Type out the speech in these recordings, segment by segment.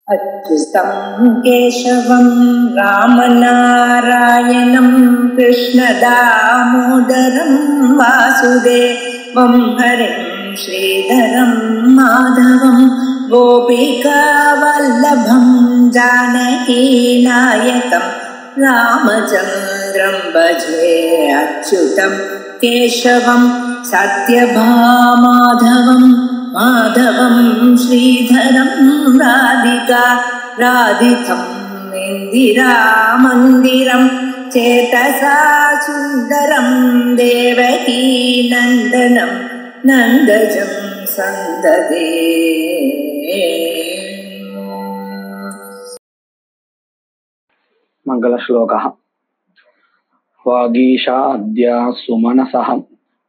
अच्युतं केशवं रामनारायणं कृष्णदामोदरं वासुदेवं हरिं श्रीधरं माधवं गोपिकावल्लभं जानकीनायकं रामचन्द्रं भजे। अच्युतं केशवं सत्यभामाधवं माधवं श्रीधरं राधितं इन्दिरामन्दिरं चेतसा सुन्दरं देवकी नन्दनं नन्दजं सन्ददे। मङ्गलश्लोकः। वागीशा अद्या सुमनसः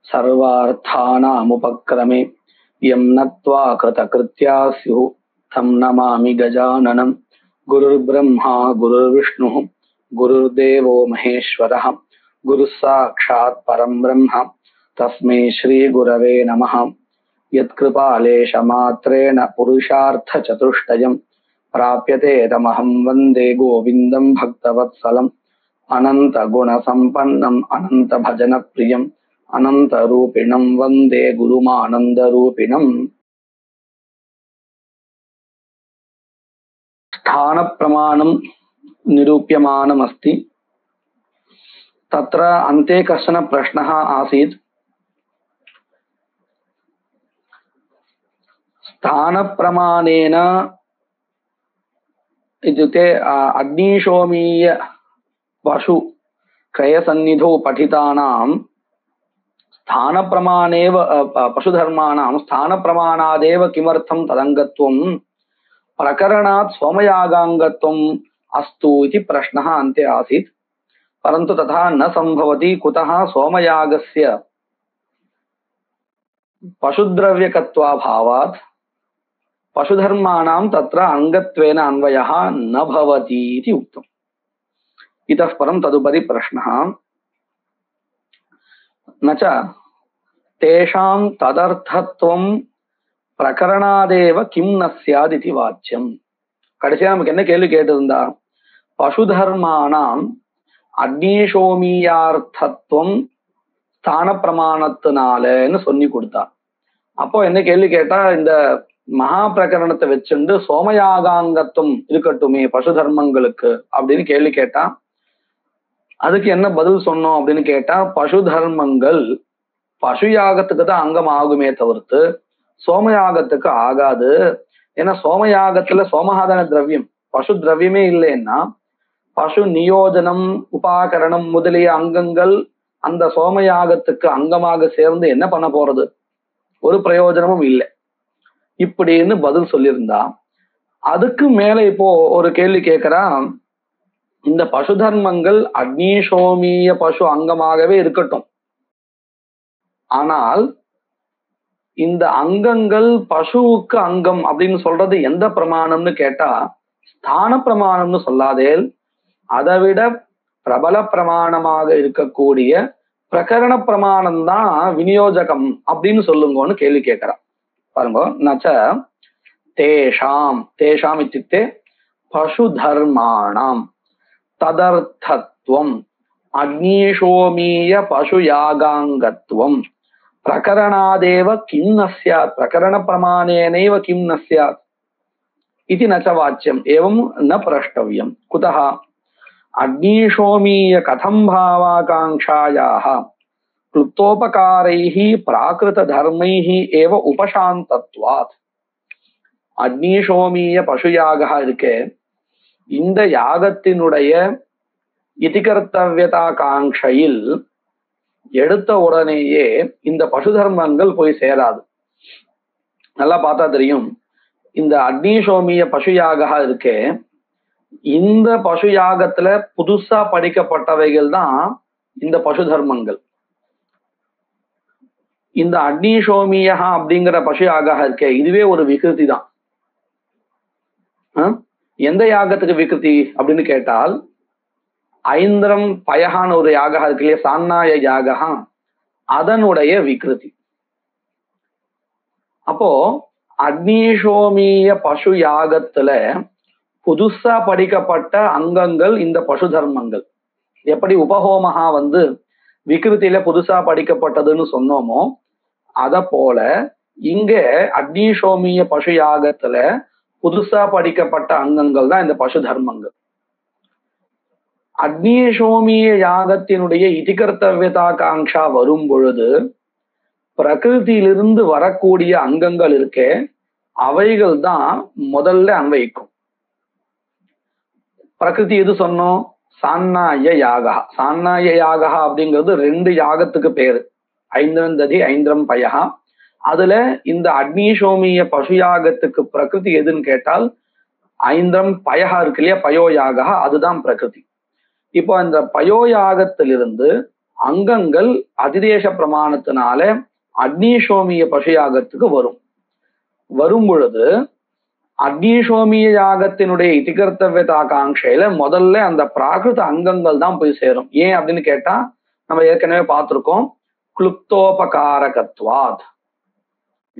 सर्वार्थानामुपक्रमे यं नत्वा कृतकृत्या स्युः तं नमामि गजाननं। गुरुर्ब्रह्मा गुरुर्विष्णुः गुरुर्देवो महेश्वरः गुरुः साक्षात् परं ब्रह्म तस्मै श्रीगुरवे नमः। यत्कृपालेशमात्रेण पुरुषार्थचतुष्टयं प्राप्यते तमहं वन्दे गोविन्दं भक्तवत्सलम्। अनंत गुण संपन्नम अनंत भजन प्रियम अनंत रूपिणम वंदे गुरुमानंद रूपिणम। स्थान प्रमाणम निरूप्यमानम् अस्ति। तत्र अन्ते कश्चन प्रश्नः आसीत्। स्थान प्रमाणेन इत्युक्ते अग्निशोमीय पशु क्रयसन्निधौ पठितानां स्थान प्रमाणेव पशुधर्माणां स्थान प्रमाणादेव किमर्थं तदंगत्वं प्रकरणात् सोमयागांगत्वम् अस्तु इति प्रश्नः अन्ते आसीत्। परन्तु तथा न संभवति। कुतः? सोमयागस्य पशुद्रव्यकत्वाभावात् पशुधर्माणां तत्र अंगत्वेन अन्वयः न भवति इति उक्तम्। इतः परं तदुपरि प्रश्नः न च तेषां तदर्थत्वं प्रकरणादेव किं न स्यात् इति वाच्यम्। கடைசியா நமக்கு என்ன கேள்வி கேட்டிருந்தா, பசுதர்மானாம் அக்னிஷோமியார்த்தத்துவம் ஸ்தான பிரமாணத்தினாலன்னு சொல்லி கொடுத்தா. அப்போ என்ன கேள்வி கேட்டா, இந்த மகா பிரகரணத்தை வச்சுண்டு சோமயாகாங்கத்துவம் இருக்கட்டுமே பசு தர்மங்களுக்கு அப்படின்னு கேள்வி கேட்டா, அதுக்கு என்ன பதில் சொன்னோம் அப்படின்னு கேட்டா, பசு தர்மங்கள் பசு யாகத்துக்கு தான் அங்கம் ஆகுமே தவிர்த்து சோமயாகத்துக்கு ஆகாது. ஏன்னா சோமயாகத்துல சோமஹாதன திரவியம் பசு திரவியமே இல்லைன்னா பசு நியோஜனம் உபாகரணம் முதலிய அங்கங்கள் அந்த சோமயாகத்துக்கு அங்கமாக சேர்ந்து என்ன பண்ண போறது? ஒரு பிரயோஜனமும் இல்லை இப்படின்னு பதில் சொல்லியிருந்தா, அதுக்கு மேல இப்போ ஒரு கேள்வி கேட்கிறா, இந்த பசு தர்மங்கள் அக்னிசோமிய பசு அங்கமாகவே இருக்கட்டும், ஆனால் இந்த அங்கங்கள் பசுவுக்கு அங்கம் அப்படின்னு சொல்றது எந்த பிரமாணம்னு கேட்டா, ஸ்தான பிரமாணம்னு சொல்லாதேல் அதை விட பிரபல பிரமாணமாக இருக்கக்கூடிய பிரகரண பிரமாணம் தான் விநியோஜகம் அப்படின்னு சொல்லுங்கன்னு கேள்வி கேட்கிறான். பாருங்க, நச்ச தேஷாம் தேஷாம் இத்தியுக்தே பசு தர்மாணாம் ததர்த்தத்வம் அக்னிஷோமீய பசு யாகாங்கத்வம் பிரகரணாதேவ கிம் ந ஸ்யாத் பிரகரண பிரமாணேனைவ கிம் ந ஸ்யாத் इति न च वाच्यम् एवं न प्रष्टव्यम्। कुतः? अग्निशोमीय कथं भावाकांक्षायाः क्लुप्तोपकारैः प्राकृतधर्मैः एव उपशान्तत्वात्। अग्निशोमीय पशुयागः इरुक्के, இந்த யாகத்தினுடைய இதிகர்த்தவ்யதா காங்கையில் எடுத்த உடனேயே இந்த பசு தர்மங்கள் போய் சேராது. நல்லா பார்த்தா தெரியும். இந்த அக்னிசோமிய பசு யாகா இருக்கே, இந்த பசு யாகத்துல புதுசா படிக்கப்பட்டவைகள் தான் இந்த பசு தர்மங்கள். இந்த அக்னிசோமியா அப்படிங்கிற பசு யாகா இருக்கே, இதுவே ஒரு விகிருதி தான். எந்த யாகத்துக்கு விகிருதி அப்படின்னு கேட்டால், ஐந்திரம் பயகான ஒரு யாகா இருக்கு இல்லையா, சான்னாய யாகா, அதனுடைய விகிருதி. அப்போ அக்னிசோமிய பசு யாகத்துல புதுசா படிக்கப்பட்ட அங்கங்கள் இந்த பசு தர்மங்கள். எப்படி உபஹோமகா விகிருத்தில புதுசா படிக்கப்பட்டதுன்னு சொன்னோமோ அத போல இங்க அக்னிசோமிய பசு யாகத்துல புதுசா படிக்கப்பட்ட அங்கங்கள் தான் இந்த பசு தர்மங்கள். அக்னிசோமிய யாகத்தினுடைய இதிகர்த்தவியதாகாங்ஷா வரும் பொழுது பிரகிருதியிலிருந்து வரக்கூடிய அங்கங்கள் இருக்கே அவைகள் தான் முதல்ல அன்வைக்கும். பிரகிருதி எது சொன்னோம்? சான்னாய யாகா. சான்னாய யாகா அப்படிங்கிறது 2 யாகத்துக்கு பேரு. ஐந்திரந்ததி ஐந்திரம் பயகா. அதுல இந்த அக்னிசோமிய பசு யாகத்துக்கு பிரகிருதி எதுன்னு கேட்டால் ஐந்திரம் பயகா இருக்கு இல்லையா, பயோயாக, அதுதான் பிரகிருதி. இப்போ இந்த பயோயாகத்திலிருந்து அங்கங்கள் அதிதேச பிரமாணத்தினால அக்னிசோமிய பசு யாகத்துக்கு வரும் பொழுது அக்னிசோமிய யாகத்தினுடைய இதிகர்த்தவியதாகாங்ஷையில முதல்ல அந்த பிராகிருத அங்கங்கள் தான் போய் சேரும். ஏன் அப்படின்னு கேட்டா நம்ம ஏற்கனவே பார்த்திருக்கோம், குளுப்தோபகாரகத்வாத்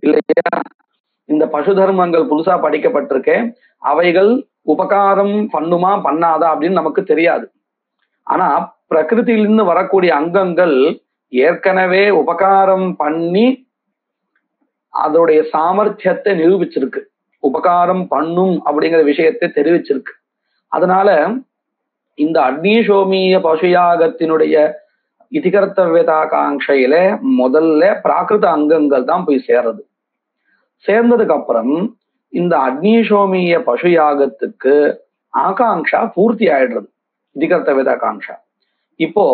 இல்லையா. இந்த பசு தர்மங்கள் புதுசா படிக்கப்பட்டிருக்கே அவைகள் உபகாரம் பண்ணுமா பண்ணாதா அப்படின்னு நமக்கு தெரியாது. ஆனா பிரகிருதியிலிருந்து வரக்கூடிய அங்கங்கள் ஏற்கனவே உபகாரம் பண்ணி அதோடைய சாமர்த்தியத்தை நிரூபிச்சிருக்கு, உபகாரம் பண்ணும் அப்படிங்கிற விஷயத்தை தெரிவிச்சிருக்கு. அதனால இந்த அக்னிசோமிய பசுயாகத்தினுடைய இதிகர்த்தவியதாகாங்ஷையில முதல்ல பிராகிருத அங்கங்கள் தான் போய் சேர்றது. சேர்ந்ததுக்கு அப்புறம் இந்த அக்னிசோமிய பசு யாகத்துக்கு ஆகாங்ஷா பூர்த்தி ஆயிடுறது, இதிகர்த்தவியதாகாங்ஷா. இப்போ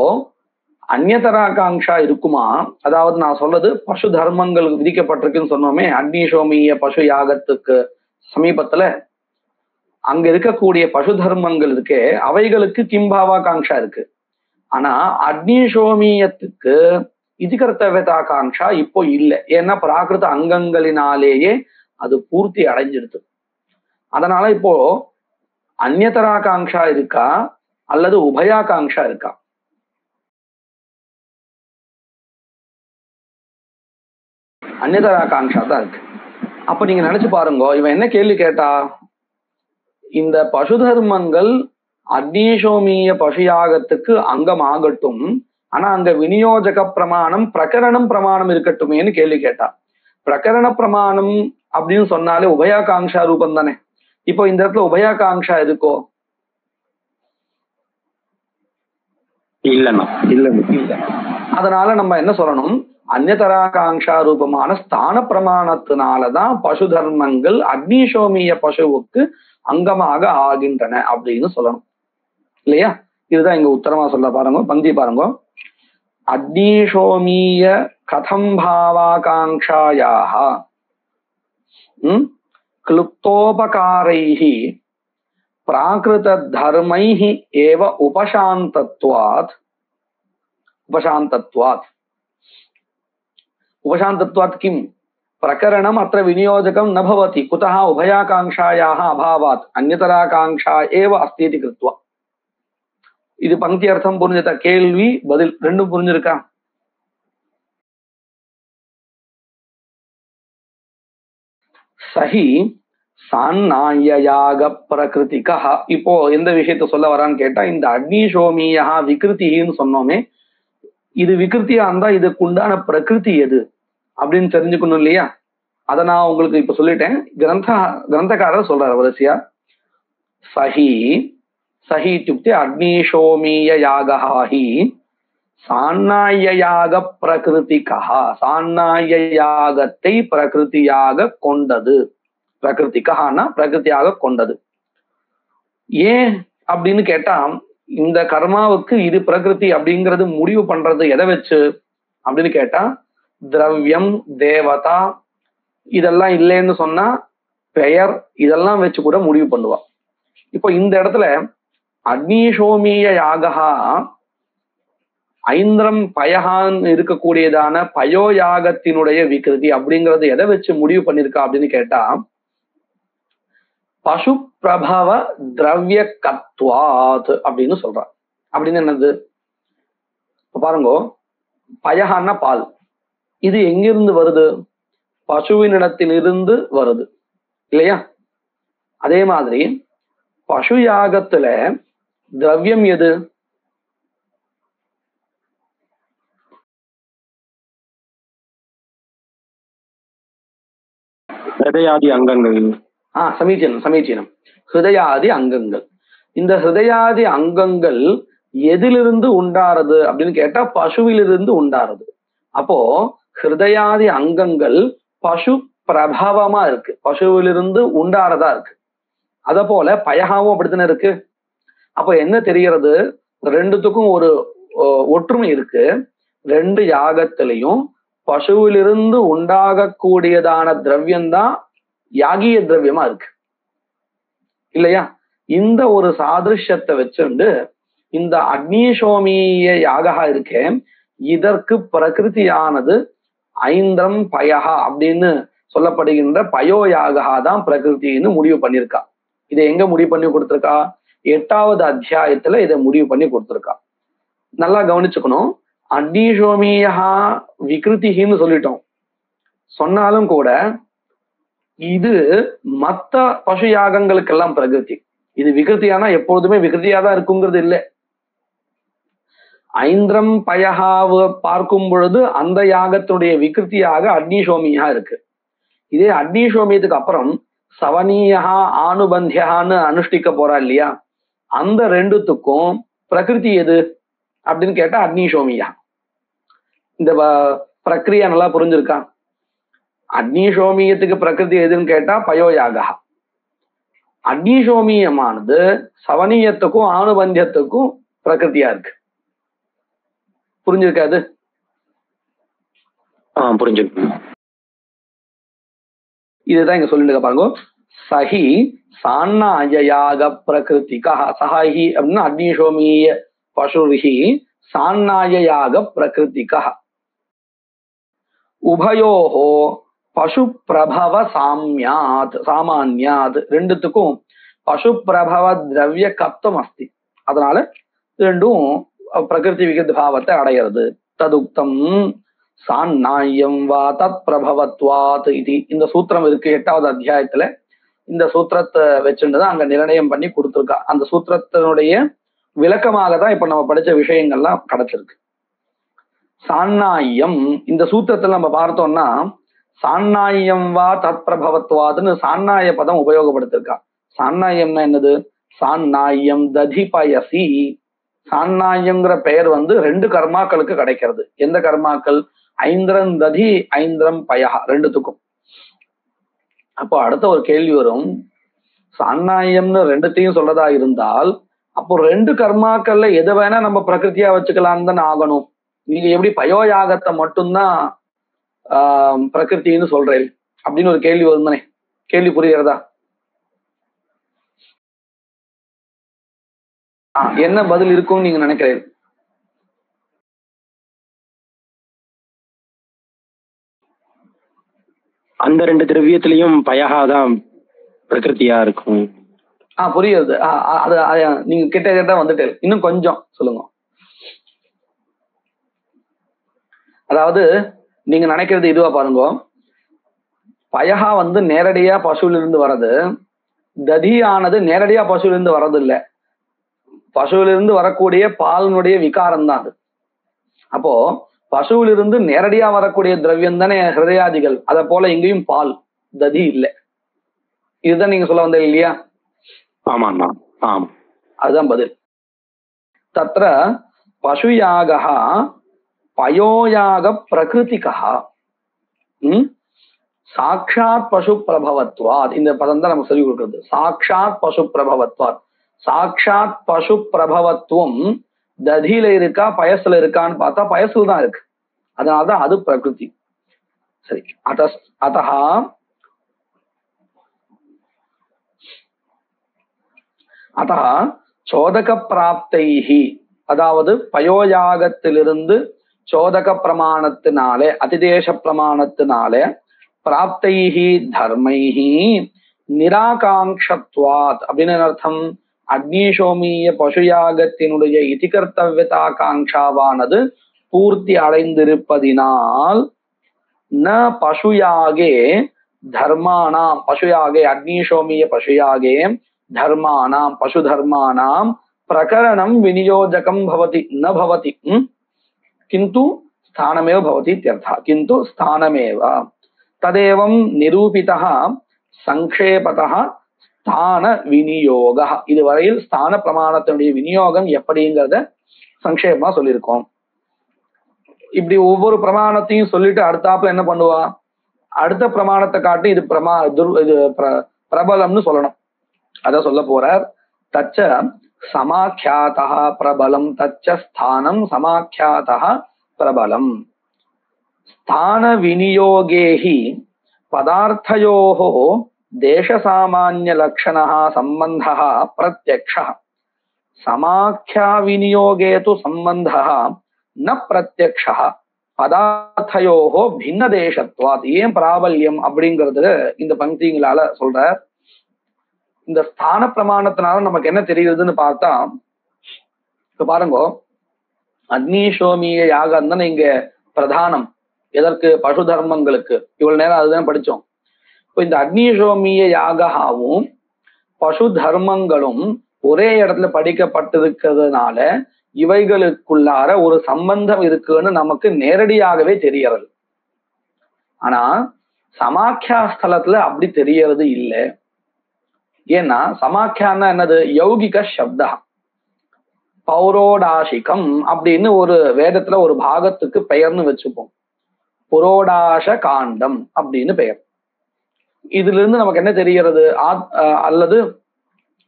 அந்நியதராகாங்ஷா இருக்குமா? அதாவது நான் சொல்றது பசு தர்மங்கள் விதிக்கப்பட்டிருக்குன்னு சொன்னோமே அக்னிசோமிய பசு யாகத்துக்கு சமீபத்துல அங்க இருக்கக்கூடிய பசு தர்மங்கள் இருக்கே அவைகளுக்கு கிம்பாவாகாங்ஷா இருக்கு. ஆனா அக்னிசோமியத்துக்கு இதிகர்த்தவியதாகாங்ஷா இப்போ இல்லை. ஏன்னா பிராகிருத அங்கங்களினாலேயே அது பூர்த்தி அடைஞ்சிடுது. அதனால இப்போ அந்நியதராகாங்ஷா இருக்கா அல்லது உபயாகாங்ஷா இருக்கா? அந்நியதராகாங்ஷா தான் இருக்கு. அப்ப நீங்க நினைச்சு பாருங்க, இவன் என்ன கேள்வி கேட்டா, இந்த பசு தர்மங்கள் அக்னிசோமிய பசுயாகத்துக்கு அங்கம் ஆகட்டும், ஆனா அங்க விநியோஜக பிரமாணம் பிரகரணம் பிரமாணம் இருக்கட்டுமேன்னு கேள்வி கேட்டா. பிரகரண பிரமாணம் அப்படின்னு சொன்னாலே உபயாகாங்ஷா ரூபம் தானே. இப்போ இந்த இடத்துல உபயாகாங்ஷா இருக்கோ? இல்ல. அதனால நம்ம என்ன சொல்லணும், அந்நியதராகாங்ஷா ரூபமான ஸ்தான பிரமாணத்தினாலதான் பசு தர்மங்கள் அக்னிசோமிய பசுவுக்கு அங்கமாக ஆகின்றன அப்படின்னு சொல்லணும் இல்லையா. இதுதான் இங்க உத்தரமா சொல்ல பாருங்க, பந்தி பாருங்க. அக்னிசோமிய கதம் பாவாகாங்ஷாயாக க்ளுப்தோபகாரைஹி பிராகிருத தர்மைஹி ஏவ உபசாந்தத்வாத் கிம் பிரகரணம் அത്ര விநியோஜகம் ந பவதி குதஹ உபயாகாங்ஷாயாஹ அபாவாத் அந்நியதராகாங்ஷா ஏவ அஸ்தி இதி கிருத்வா. இது பங்கி அர்த்தம் புரிஞ்சுதா? கேள்வி பதில் ரெண்டும் புரிஞ்சிருக்கா? சஹி சான்னாயயாக பிரகிருதிகா. இப்போ எந்த விஷயத்த சொல்ல வரான்னு கேட்டா, இந்த அக்னிசோமியா விகிருத்தின்னு சொன்னோமே, இது விகிருத்தியா இருந்தா இதுக்கு உண்டான பிரகிருதி எது அப்படின்னு தெரிஞ்சுக்கணும் இல்லையா. அதை நான் உங்களுக்கு இப்ப சொல்லிட்டேன். கிரந்தக்காரர் சொல்றாரு வரிசையா. சஹி இत्युक्ते அக்னிசோமிய யாகஹி சான்னாய பிரகிருதிகா. சான்னாய யாகத்தை பிரகிருதியாக கொண்டது. பிரகிருதிகான்னா பிரகிருதியாக கொண்டது. ஏன் அப்படின்னு கேட்டா, இந்த கர்மாவுக்கு இது பிரகிருதி அப்படிங்கிறது முடிவு பண்றது எதை வச்சு அப்படின்னு கேட்டா, திரவியம், தேவதா இதெல்லாம் இல்லைன்னு சொன்னா பெயர் இதெல்லாம் வச்சு கூட முடிவு பண்ணுவா. இப்போ இந்த இடத்துல அக்னிசோமிய யாகா ஐந்திரம் பயகான் இருக்கக்கூடியதான பயோயாகத்தினுடைய விகிருதி அப்படிங்கறது எதை வச்சு முடிவு பண்ணிருக்கா அப்படின்னு கேட்டா, பசு பிரபவ திரவிய கத்வாத் அப்படின்னு சொல்றா. அப்படின்னு என்னது பாருங்க, பயகான்னா பால், இது எங்கிருந்து வருது? பசுவினிடத்திலிருந்து வருது இல்லையா. அதே மாதிரி பசு யாகத்துல திரவியம் எது? ஹிருதயாதி அங்கங்கள். சமீச்சீனம் சமீச்சீனம். ஹிருதயாதி அங்கங்கள். இந்த ஹிருதயாதி அங்கங்கள் எதிலிருந்து உண்டாறது அப்படின்னு கேட்டா பசுவிலிருந்து உண்டாறது. அப்போ ஹிருதயாதி அங்கங்கள் பசு பிரபாவமா இருக்கு, பசுவிலிருந்து உண்டாறதா இருக்கு. அத போல பயகாவும் அப்படித்தானே இருக்கு. அப்ப என்ன தெரிகிறது? ரெண்டுத்துக்கும் ஒரு ஒற்றுமை இருக்கு. ரெண்டு யாகத்திலையும் பசுவிலிருந்து உண்டாகக்கூடியதான திரவியம்தான் யாகிய திரவியமா இருக்கு இல்லையா? இந்த ஒரு சாதிருஷ்யத்தை வச்சுண்டு இந்த அக்னிசோமிய யாகா இருக்கே, இதற்கு பிரகிருதியானது ஐந்திரம் பயகா அப்படின்னு சொல்லப்படுகின்ற பயோ யாகா தான் பிரகிருத்தின்னு முடிவு பண்ணிருக்கா. இதை எங்க முடிவு பண்ணி கொடுத்திருக்கா? 8வது அத்தியாயத்துல இதை முடிவு பண்ணி கொடுத்திருக்கா. நல்லா கவனிச்சுக்கணும். அக்னிசோமியா விகிருத்தின்னு சொல்லிட்டோம். சொன்னாலும் கூட இது மத்த பசு யாகங்களுக்கெல்லாம் பிரகிருதி. இது விகிருத்தியானா எப்பொழுதுமே விகிருத்தியா தான் இருக்குங்கிறது இல்லை. ஐந்திரம் பயகாவை பார்க்கும் பொழுது அந்த யாகத்தினுடைய விகிருத்தியாக அக்னிசோமியா இருக்கு. இதே அக்னிசோமியத்துக்கு அப்புறம் சவனீயா ஆனுபந்தியான்னு அனுஷ்டிக்க போறா இல்லையா, அந்த ரெண்டுத்துக்கும் பிரகிருதி எது அப்படின்னு கேட்டா அக்னிசோமியா. இந்த பிரக்ரியா நல்லா புரிஞ்சிருக்கா? அக்னிசோமியத்துக்கு பிரகிருதி எதுன்னு கேட்டா பயோயாகா. அக்னிசோமியமானது சவனீயத்துக்கும் ஆனுபந்தியத்துக்கும் பிரகிருதியா இருக்கு. புரிஞ்சிருக்காது? புரிஞ்சிருக்கு. இதுதான் இங்க சொல்லிட்டு பாருங்க. சஹி சான்னாயாக பிரகிருதிகா. சஹி அப்படின்னா அக்னிசோமிய பசுரிஹி சான்னாயாக பிரகிருதிகா. உபயோகோ பசு பிரபவ சாமியாத் சாமான்யாத். ரெண்டுத்துக்கும் பசு பிரபவ திரவிய கப்தம் அஸ்தி. அதனால ரெண்டும் பிரகிருதி விகிருதி பாவத்தை அடையிறது. ததுக்தம் சான்னாயம் வா தத் பிரபவத்வாத் இது. இந்த சூத்திரம் இருக்கு 8வது அத்தியாயத்துல. இந்த சூத்திரத்தை வச்சுட்டுதான் அங்க நிர்ணயம் பண்ணி கொடுத்துருக்கா. அந்த சூத்திரத்தினுடைய விளக்கமாக தான் இப்ப நம்ம படிச்ச விஷயங்கள்லாம் கிடைச்சிருக்கு. சான்னாயம் இந்த சூத்திரத்துல நம்ம பார்த்தோம்னா சான்னாயம் வா தத் பிரபவத்வாதுன்னு சான்னாய பதம் உபயோகப்படுத்திருக்கா. சான்னாயம்னா என்னது? சான்னாயம் ததிபயசி. சான்னாயம்ங்கிற பெயர் ரெண்டு கர்மாக்களுக்கு கிடைக்கிறது. எந்த கர்மாக்கள்? ஐந்திரம் ததி ஐந்திரம் பயகா ரெண்டுத்துக்கும். அப்போ அடுத்த ஒரு கேள்வி வரும், சான்னாயம்னு ரெண்டுத்தையும் சொல்றதா இருந்தால் அப்போ ரெண்டு கர்மாக்கள்ல எதை வேணா நம்ம பிரகிருத்தியா வச்சுக்கலான்னு தானே ஆகணும். நீங்க எப்படி பயோயாகத்தை மட்டும்தான் பிரகிருத்தின்னு சொல்றேன் அப்படின்னு ஒரு கேள்வி வரும் தானே. கேள்வி புரிகிறதா? என்ன பதில் இருக்கும்னு நீங்க நினைக்கிறீங்க? அந்த ரெண்டு திரவியத்திலையும் பயகாதான் பிரகிருத்தியா இருக்கும். புரியுது. அது நீங்க கிட்ட வந்துட்டு இன்னும் கொஞ்சம் சொல்லுங்க. அதாவது நீங்க நினைக்கிறது இதுவா பாருங்க. பயகா நேரடியா பசுவிலிருந்து வர்றது, ததியானது நேரடியா பசுவிலிருந்து வர்றது இல்லை. பசுவிலிருந்து வரக்கூடிய பாலினுடைய விகாரம் தான் அது. அப்போ பசுவிலிருந்து நேரடியா வரக்கூடிய திரவியம் தானே ஹிருதயாதிகள். அத போல இங்கேயும் பால், ததி இல்லை. இதுதான் நீங்க சொல்ல வந்த இல்லையா? ஆமா. அதுதான் பதில். தத்ர பசுயாக பயோயாக பிரகிருதிகா சாட்சாத் பசு பிரபவத்வாத். இந்த பதம் தான் நம்ம சொல்லி கொடுக்கிறது. சாட்சாத் பசு பிரபவத்வாத். சாட்சாத் பசு பிரபவத்துவம் ததியில இருக்கா பயசுல இருக்கான்னு பார்த்தா பயசுல தான் இருக்கு. அதனாலதான் அது பிரகிருதி. சரி. அத சோதக பிராப்தைஹி, அதாவது பயோயாகத்திலிருந்து சோதக பிரமாணத்தினாலே அதிதேச பிரமாணத்தினாலே பிராப்தைஹி தர்மைஹி நிராகாங்ஷத்வாத் அப்படின்னு அர்த்தம். அக்னிசோமிய பசுயாகத்தினுடைய இதிகர்த்தவியதா காங்ஷாவானது பூர்த்தி அடைந்திருப்பதினால் ந பசுயாகே தர்மானாம், பசுயாகே அக்னிசோமிய பசுயாகே தர்மானாம் பசு தர்மானாம் பிரகரணம் விநியோஜகம் பவதி ந பவதி கிந்து ஸ்தானமேவ பவதி இத்யர்த்தः கிந்து ஸ்தானமேவ ததேவம் நிரூபிதः சங்கேபதः ஸ்தான விநியோக. இதுவரையில் ஸ்தான பிரமாணத்தினுடைய விநியோகம் எப்படிங்கிறத சங்கேபமா சொல்லியிருக்கோம். இப்படி ஒவ்வொரு பிரமாணத்தையும் சொல்லிட்டு அடுத்தாப்புல என்ன பண்ணுவா, அடுத்த பிரமாணத்தை காட்டி இது பிரபலம்னு சொல்லணும். அத சொல்ல போறார். தச்ச சமாக்கியாதா பிரபலம் தச்ச ஸ்தானம் சமாக்கியாதா பிரபலம். ஸ்தான விநியோகேஹி பதார்த்தயோஹோ தேச சாமான்ய லக்ஷணः சம்பந்தः பிரத்யக்ஷः. சமாக்கியா விநியோகே து சம்பந்தः ந பிரத்யக்ஷः பதார்த்தயோஹோ பின்ன தேசத்வாத். ஏன் பிராபல்யம் அப்படிங்கிறது இந்த பங்கிங்களால சொல்றார். இந்த ஸ்தான பிரமாணத்தினால நமக்கு என்ன தெரியுதுன்னு பார்த்தா, இப்ப பாருங்க, அக்னிசோமிய யாகம் தானே இங்க பிரதானம். எதற்கு? பசு தர்மங்களுக்கு. இவ்வளவு நேரம் அதுதான் படிச்சோம். இப்போ இந்த அக்னிசோமிய யாகவும் பசு தர்மங்களும் ஒரே இடத்துல படிக்கப்பட்டிருக்கிறதுனால இவைகளுக்குள்ளார ஒரு சம்பந்தம் இருக்குன்னு நமக்கு நேரடியாகவே தெரியறது. ஆனா சமாக்கியா ஸ்தலத்துல அப்படி தெரியறது இல்லை. ஏன்னா சமாக்கியான்னா என்னது? யௌகிக சப்தா. பௌரோடாசிகம் அப்படின்னு ஒரு வேதத்துல ஒரு பாகத்துக்கு பெயர்னு வச்சுப்போம். புரோடாச காண்டம் அப்படின்னு பெயர். இதுல இருந்து நமக்கு என்ன தெரிகிறது? அல்லது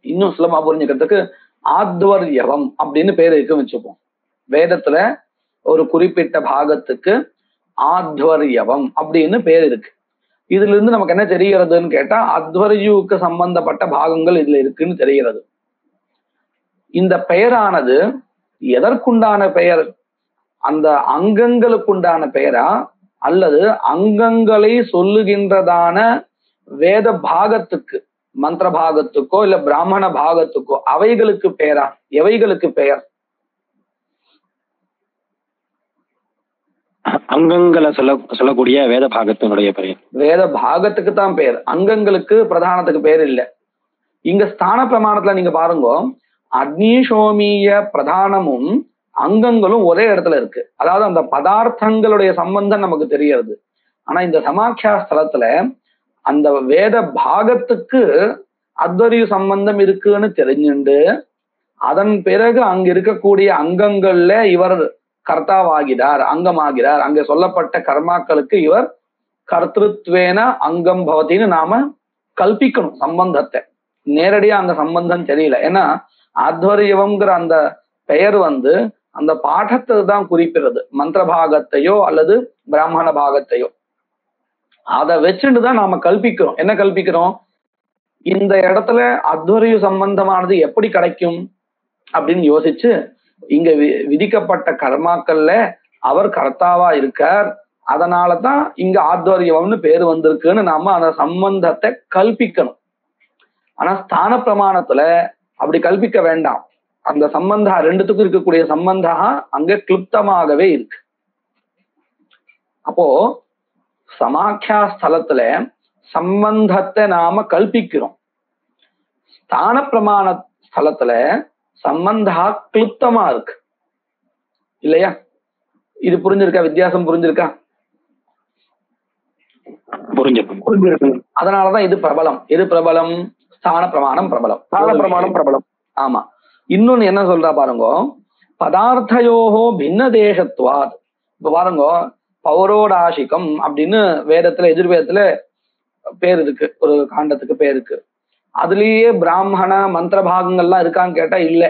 இன்னும் சுலமா புரிஞ்சுக்கிறதுக்கு ஆத்வர்யவம் அப்படின்னு பேர் இருக்குன்னு வச்சுப்போம். வேதத்துல ஒரு குறிப்பிட்ட பாகத்துக்கு ஆத்வர்யவம் அப்படின்னு பேர் இருக்கு. இதுல இருந்து நமக்கு என்ன தெரிகிறதுன்னு கேட்டா, அத்வர்யுக்கு சம்பந்தப்பட்ட பாகங்கள் இதுல இருக்குன்னு தெரிகிறது. இந்த பெயரானது எதற்குண்டான பெயர்? அந்த அங்கங்களுக்குண்டான பெயரா அல்லது அங்கங்களை சொல்லுகின்றதான வேத பாகத்துக்கு, மந்திர பாகத்துக்கோ இல்ல பிராமண பாகத்துக்கோ அவைகளுக்கு பெயரா? எவைகளுக்கு பெயர்? அங்கங்களை சொல்லக்கூடிய வேத பாகத்தினுடைய பெயர். வேத பாகத்துக்கு தான் பெயர், அங்கங்களுக்கு பிரதானத்துக்கு பெயர் இல்லை. இங்க ஸ்தான பிரமாணத்துல நீங்க பாருங்க, அக்னிசோமிய பிரதானமும் அங்கங்களும் ஒரே இடத்துல இருக்கு. அதாவது அந்த பதார்த்தங்களுடைய சம்பந்தம் நமக்கு தெரிகிறது. ஆனா இந்த சமாக்கியா ஸ்தலத்துல அந்த வேத பாகத்துக்கு அத்வரிய சம்பந்தம் இருக்குன்னு தெரிஞ்சுண்டு அதன் பிறகு அங்க இருக்கக்கூடிய அங்கங்கள்ல இவர் கர்த்தாவாகிறார், அங்கமாகிறார். அங்க சொல்லப்பட்ட கர்மாக்களுக்கு இவர் கர்த்திருத்வேன அங்கம் பவத்தின்னு நாம கல்பிக்கணும் சம்பந்தத்தை. நேரடியா அந்த சம்பந்தம் தெரியல. ஏன்னா ஆத்வரியவம்ங்கிற அந்த பெயர் அந்த பாடத்தை தான் குறிப்பிடுறது, மந்திர பாகத்தையோ அல்லது பிராமண பாகத்தையோ. அதை வச்சுட்டுதான் நாம கல்பிக்கிறோம். என்ன கல்பிக்கிறோம்? இந்த இடத்துல அத்வரிய சம்பந்தமானது எப்படி கிடைக்கும் அப்படின்னு யோசிச்சு, இங்க விதிக்கப்பட்ட கர்மாக்கள்ல அவர் கர்த்தாவா இருக்கார், அதனாலதான் இங்க ஆத்வரியம்னு பேர் வந்திருக்குன்னு நாம அந்த சம்பந்தத்தை கல்பிக்கணும். ஆனா ஸ்தான பிரமாணத்துல அப்படி கல்பிக்க வேண்டாம். அந்த சம்பந்தா ரெண்டுத்துக்கும் இருக்கக்கூடிய சம்பந்தா அங்க கிளுப்தமாகவே இருக்கு. அப்போ சமாக்கியா ஸ்தலத்துல சம்பந்தத்தை நாம கல்பிக்கிறோம். ஸ்தான பிரமாண ஸ்தலத்துல சம்பந்தா கிளுப்தமா இருக்கு இல்லையா? இது புரிஞ்சிருக்கா? வித்தியாசம் புரிஞ்சிருக்கா? புரிஞ்சிருக்கு. அதனாலதான் இது பிரபலம். எது பிரபலம்? ஸ்தான பிரமாணம் பிரபலம். ஸ்தான பிரமாணம் பிரபலம். ஆமா. இன்னொன்னு என்ன சொல்றா பாருங்க, பதார்த்தயோகோ பின்ன தேசத்வாத். இப்ப பாருங்க, பௌரோடாசிகம் அப்படின்னு வேதத்துல எதிர்வேதத்துல பேர் இருக்கு, ஒரு காண்டத்துக்கு பேர் இருக்கு. அதுலயே பிராமண மந்திர பாகங்கள்லாம் இருக்கான்னு கேட்டா இல்ல.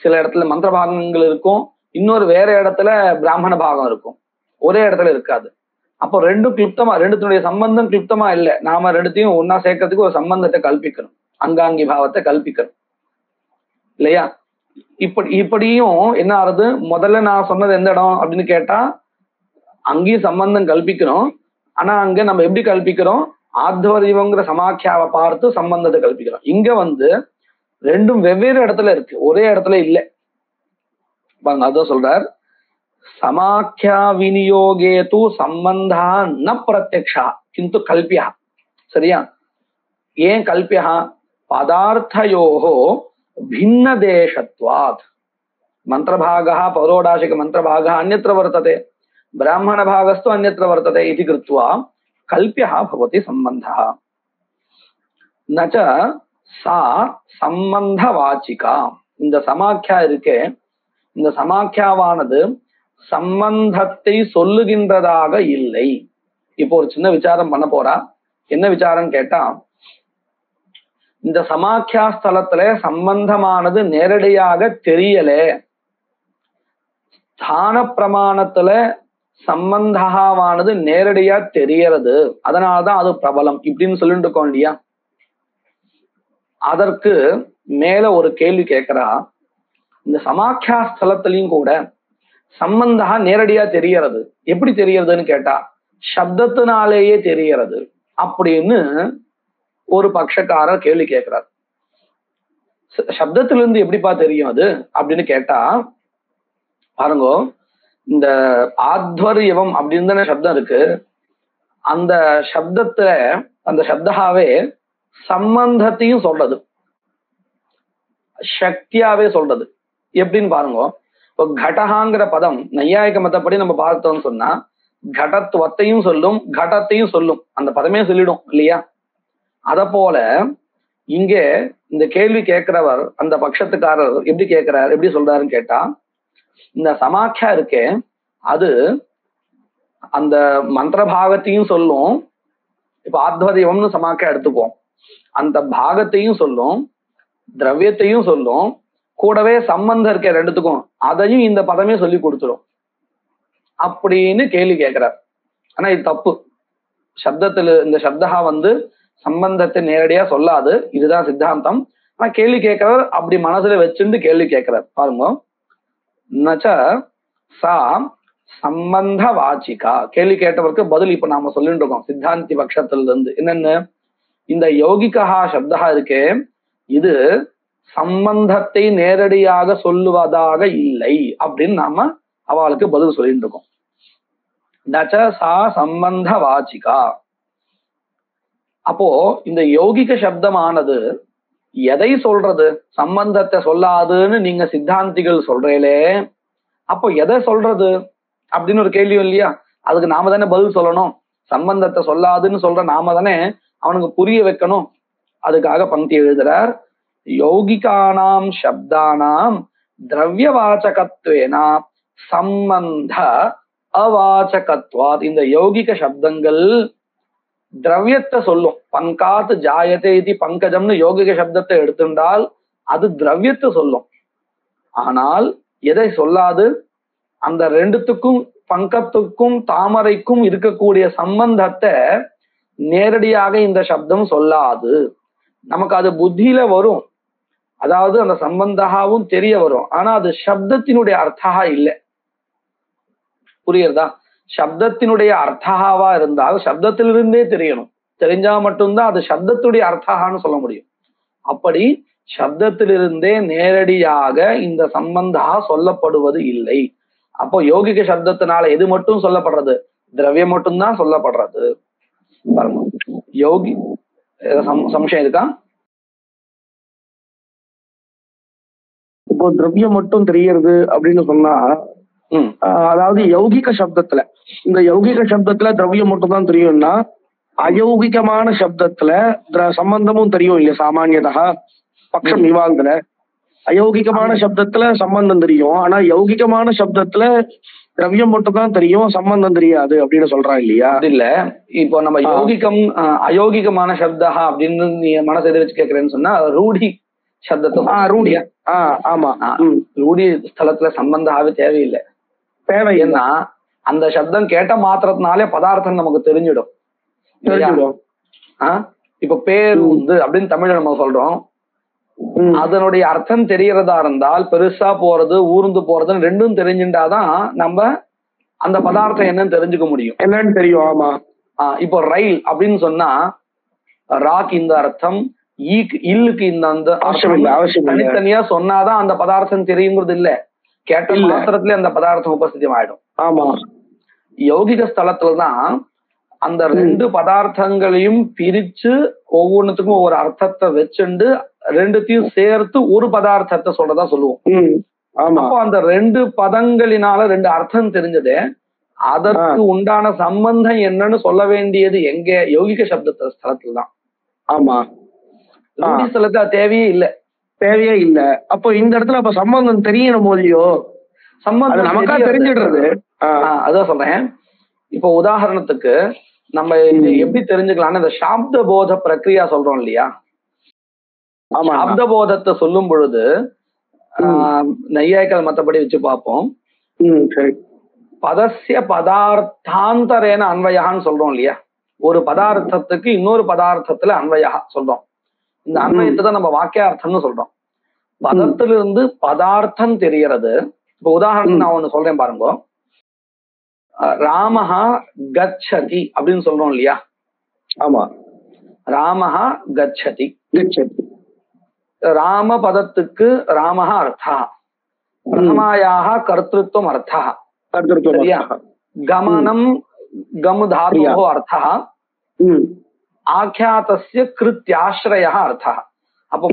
சில இடத்துல மந்திர பாகங்கள் இருக்கும், இன்னொரு வேற இடத்துல பிராமண பாகம் இருக்கும், ஒரே இடத்துல இருக்காது. அப்போ ரெண்டும் கிளுப்தமா, ரெண்டுத்தினுடைய சம்பந்தம் கிளுப்தமா இல்லை. நாம ரெண்டுத்தையும் ஒன்னா சேர்க்கறதுக்கு ஒரு சம்பந்தத்தை கல்பிக்கணும், அங்காங்கி பாவத்தை கல்பிக்கணும் இல்லையா? இப்படியும் என்ன ஆறுது? முதல்ல நான் சொன்னது எந்த இடம் அப்படின்னு கேட்டா, அங்கேயும் சம்பந்தம் கல்பிக்கணும். ஆனா அங்க நம்ம எப்படி கல்பிக்கிறோம்? ஆத்வரியங்கிற சமாக்கியாவை பார்த்து சம்பந்தத்தை கல்பிக்கிறோம். இங்க ரெண்டும் வெவ்வேறு இடத்துல இருக்கு, ஒரே இடத்துல இல்லை. அதான் சொல்றார், சமாக்கியா விநியோகே தூ சம்பந்தா ந பிரத்யக்ஷா கிந்து கல்பியா. சரியா? ஏன் கல்பியா? பதார்த்தயோகோ பின்ன தேசத்வாத். மந்திரபாகः பௌரோடாசிக மந்திரபாகः அந்யத்ர வர்த்ததே, பிராமண பாகஸ்து அந்யத்ர வர்த்ததே இதி கிருத்வா கல்பியः பவதி சம்பந்தः. நச்ச சா சம்பந்தவாச்சிகா. இந்த சமாக்கியா இருக்கே, இந்த சமாக்கியாவானது சம்பந்தத்தை சொல்லுகின்றதாக இல்லை. இப்போ ஒரு சின்ன விசாரம் பண்ண போறா. என்ன விசாரம் கேட்டா, இந்த சமாக்கியா ஸ்தலத்துல சம்பந்தமானது நேரடியாக தெரியல, ஸ்தான பிரமாணத்துல சம்பந்தாவானது நேரடியா தெரியறது, அதனாலதான் அது பிரபலம் இப்படின்னு சொல்லிட்டு இருக்கோம் இல்லையா. அதற்கு மேல ஒரு கேள்வி கேட்கிறா, இந்த சமாக்கியா ஸ்தலத்திலையும் கூட சம்பந்தா நேரடியா தெரியறது. எப்படி தெரியறதுன்னு கேட்டா, சப்தத்தினாலேயே தெரியறது அப்படின்னு ஒரு பட்சக்காரர் கேள்வி கேட்கிறார். சப்தத்திலிருந்து எப்படிப்பா தெரியும் அது அப்படின்னு கேட்டா, பாருங்க, இந்த ஆத்வர்யவம் அப்படின்னு தானே சப்தம் இருக்கு. அந்த சப்தத்துல அந்த சப்தாவே சம்பந்தத்தையும் சொல்றது, சக்தியாவே சொல்றது. எப்படின்னு பாருங்க, இப்போ கடகாங்கிற பதம் நையாயிக மத்தப்படி நம்ம பார்த்தோம்னு சொன்னா கடத்துவத்தையும் சொல்லும், கடத்தையும் சொல்லும், அந்த பதமே சொல்லிடும் இல்லையா. அத போல இங்கே இந்த கேள்வி கேட்கிறவர், அந்த பட்சத்துக்காரர் எப்படி கேட்கிறார், எப்படி சொல்றாருன்னு கேட்டா, இந்த சமாக்கியா இருக்கே அது அந்த மந்திர பாகத்தையும் சொல்லும். இப்ப ஆத்வதீவம்னு சமாக்கியா எடுத்துப்போம், அந்த பாகத்தையும் சொல்லும், திரவியத்தையும் சொல்லும், கூடவே சம்பந்தம் இருக்க ரெண்டுத்துக்கும் அதையும் இந்த பதமே சொல்லி கொடுத்துரும் அப்படின்னு கேள்வி கேட்கிறார். ஆனா இது தப்பு. சப்தத்துல இந்த சப்தா சம்பந்தத்தை நேரடியா சொல்லாது, இதுதான் சித்தாந்தம். ஆனா கேள்வி கேட்கிறவர் அப்படி மனசுல வச்சுட்டு கேள்வி கேட்கிறார். பாருங்க, நச்ச சா சம்பந்த வாச்சிகா. கேள்வி கேட்டவருக்கு பதில் இப்ப நாம சொல்லிட்டு இருக்கோம் சித்தாந்தி பட்சத்துல இருந்து. என்னன்னு, இந்த யௌகிகா சப்தா இருக்கே இது சம்பந்தத்தை நேரடியாக சொல்லுவதாக இல்லை அப்படின்னு நாம அவளுக்கு பதில் சொல்லிட்டு இருக்கோம். நச்ச சா சம்பந்த வாச்சிகா. அப்போ இந்த யௌகிக சப்தமானது எதை சொல்றது, சம்பந்தத்தை சொல்லாதுன்னு நீங்க சித்தாந்திகள் சொல்றீங்களே, அப்போ எதை சொல்றது அப்படின்னு ஒரு கேள்வி இல்லையா. அதுக்கு நாம தானே பதில் சொல்லணும். சம்பந்தத்தை சொல்லாதுன்னு சொல்ற நாம தானே அவனுக்கு புரிய வைக்கணும். அதுக்காக பங்கி எழுதுறார், யௌகிகானாம் சப்தானாம் திரவியவாச்சகத்வேனா சம்பந்த அவாச்சகத்வாத். இந்த யௌகிக சப்தங்கள் திரவியத்தை சொல்லும். பங்காத் ஜாயதே இது பங்கஜம்னு யௌகிக சப்தத்தை எடுத்துட்டால் அது திரவியத்தை சொல்லும். ஆனால் எதை சொல்லாது, அந்த ரெண்டுத்துக்கும் பங்கத்துக்கும் தாமரைக்கும் இருக்கக்கூடிய சம்பந்தத்தை நேரடியாக இந்த சப்தம் சொல்லாது. நமக்கு அது புத்தியில வரும், அதாவது அந்த சம்பந்தாவும் தெரிய வரும், ஆனா அது சப்தத்தினுடைய அர்த்தா இல்லை. புரியுறதா? சப்தத்தினுடைய அர்த்தாவா இருந்தால் சப்தத்திலிருந்தே தெரியணும், தெரிஞ்சா மட்டும்தான் அது சப்தத்துடைய அர்த்தான்னு சொல்ல முடியும். அப்படி சப்தத்திலிருந்தே நேரடியாக இந்த சம்பந்தா சொல்லப்படுவது இல்லை. அப்போ யோகிக சப்தத்தினால எது மட்டும் சொல்லப்படுறது, திரவியம் மட்டும்தான் சொல்லப்படுறது. யோகி சம்சயம் இருக்கா? இப்போ திரவியம் மட்டும் தெரியறது அப்படின்னு சொன்னா, அதாவது யௌகிக சப்தத்துல, இந்த யௌகிக சப்தத்துல திரவியம் மட்டும் தான் தெரியும்னா, அயௌகிகமான சப்தத்துல சம்பந்தமும் தெரியும் இல்லையா. சாமானியதா பக்ஷம் விவாதத்துல அயௌகிகமான சப்தத்துல சம்பந்தம் தெரியும், ஆனா யௌகிகமான சப்தத்துல திரவியம் மட்டும் தான் தெரியும், சம்பந்தம் தெரியாது அப்படின்னு சொல்றான் இல்லையா. இல்ல, இப்போ நம்ம யௌகிகம் அயோகிகமான சப்தா அப்படின்னு நீ மனசை எதிர வச்சு கேட்கறேன்னு சொன்னா ரூடி சப்தத்தை. ரூடியா? ஆமா, ரூடி ஸ்தலத்துல சம்பந்தாவே தேவையில்லை. தேவைன்னா அந்த சப்தம் கேட்ட மாத்திரத்தினாலே பதார்த்தம் நமக்கு தெரிஞ்சிடும். இப்ப பேருந்து அப்படின்னு தமிழ்ல நம்ம சொல்றோம், அதனுடைய அர்த்தம் தெரியறதா இருந்தால் பெருசா போறது ஊர்ந்து போறதுன்னு ரெண்டும் தெரிஞ்சுட்டாதான் நம்ம அந்த பதார்த்தம் என்னன்னு தெரிஞ்சுக்க முடியும், என்னன்னு தெரியும். ஆமா. இப்போ ரயில் அப்படின்னு சொன்னா ராக் இந்த அர்த்தம், இல்லுக்கு இந்த அவசியம் தனித்தனியா சொன்னாதான் அந்த பதார்த்தம் தெரியுங்கிறது இல்ல, கேட்ட மாத்திரத்துல அந்த பதார்த்தம் உபஸ்திதம் ஆயிடும். ஆமா. யௌகிக ஸ்தலத்துலதான் அந்த ரெண்டு பதார்த்தங்களையும் பிரிச்சு ஒவ்வொன்றுத்துக்கும் ஒவ்வொரு அர்த்தத்தை வச்சுண்டு ரெண்டுத்தையும் சேர்த்து ஒரு பதார்த்தத்தை சொல்றதா சொல்லுவோம். அப்போ அந்த ரெண்டு பதங்களினால ரெண்டு அர்த்தம் தெரிஞ்சது, அதற்கு உண்டான சம்பந்தம் என்னன்னு சொல்ல வேண்டியது எங்க? யௌகிக சப்த ஸ்தலத்துல தான். ஆமா, ரூಢி ஸ்தலத்துல தேவையே இல்ல. அப்போ இந்த இடத்துல அப்ப சம்பந்தம் தெரியணும் போலியோ? சம்பந்தம் நமக்கா தெரிஞ்சிடுறது. அதான் சொல்றேன். இப்போ உதாரணத்துக்கு நம்ம எப்படி தெரிஞ்சுக்கலாம்னு இந்த சாப்த போத பிரக்ரியா சொல்றோம் இல்லையா? சாப்த போதத்தை சொல்லும் பொழுது நையாய்கள் மத்தபடி வச்சு பார்ப்போம். பதஸ்ய பதார்த்தாந்தரேன அன்வயான்னு சொல்றோம் இல்லையா? ஒரு பதார்த்தத்துக்கு இன்னொரு பதார்த்தத்துல அன்வயா சொல்றோம். இந்த அன்வயத்தை தான் நம்ம வாக்கியார்த்தம்னு சொல்றோம். பதத்திலிருந்து பதார்த்தம் தெரியறது. இப்ப உதாரணம் நான் ஒண்ணு சொல்றேன் பாருங்க. ராமஹா கச்சதி அப்படின்னு சொல்றோம் இல்லையா? ஆமா, ராமஹா கச்சதி. ராம பதத்துக்கு ராமஹா அர்த்தா, பிரதமாயாக கர்த்திருவம் அர்த்தா, சரியா? கமனம் கம் தாதோஹ அர்த்தா, ஆக்யாதஸ்ய கிருத்யாஸ்ரய அர்த்தா. அப்போ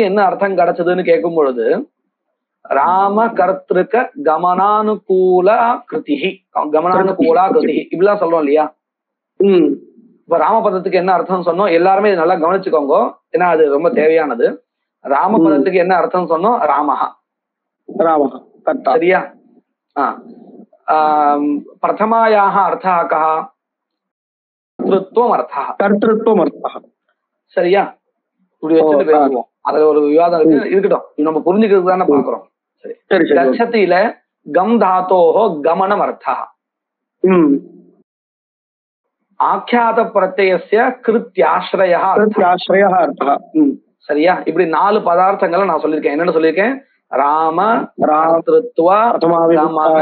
என்ன அர்த்தம் கிடைச்சதுன்னு கேட்கும் பொழுது ராம கர்த்திருக்க கமனானுகூல கிருதிஹி, கமனானுகூலா கிருதிஹி இப்படிலாம் சொல்றோம் இல்லையா? இப்ப ராமபதத்துக்கு என்ன அர்த்தம் சொன்னோம்? எல்லாருமே நல்லா கவனிச்சுக்கோங்க, ஏன்னா அது ரொம்ப தேவையானது. ராமபதத்துக்கு என்ன அர்த்தம் சொன்னோம்? ராமஹா, சரியா? பிரதமாயாக அர்த்தா கஹ? கர்த்திருவம் அர்த்தா, சரியா? இப்படி வச்சுட்டு பேசுவோம். அதுல ஒரு விவாதம் இருக்கு, இருக்கட்டும், நம்ம புரிஞ்சுக்கிறது தானே பாக்குறோம். சரி. கச்சதியில கம் தாத்தோஹோ கமனம் அர்த்தா, ஆக்யாத பிரத்யஸ்ய கிருத்யாஸ்ரய அர்த்தா, சரியா? இப்படி 4 பதார்த்தங்களை நான் சொல்லியிருக்கேன். என்னன்னு சொல்லியிருக்கேன்? ராம, கர்த்திருவ, கமன,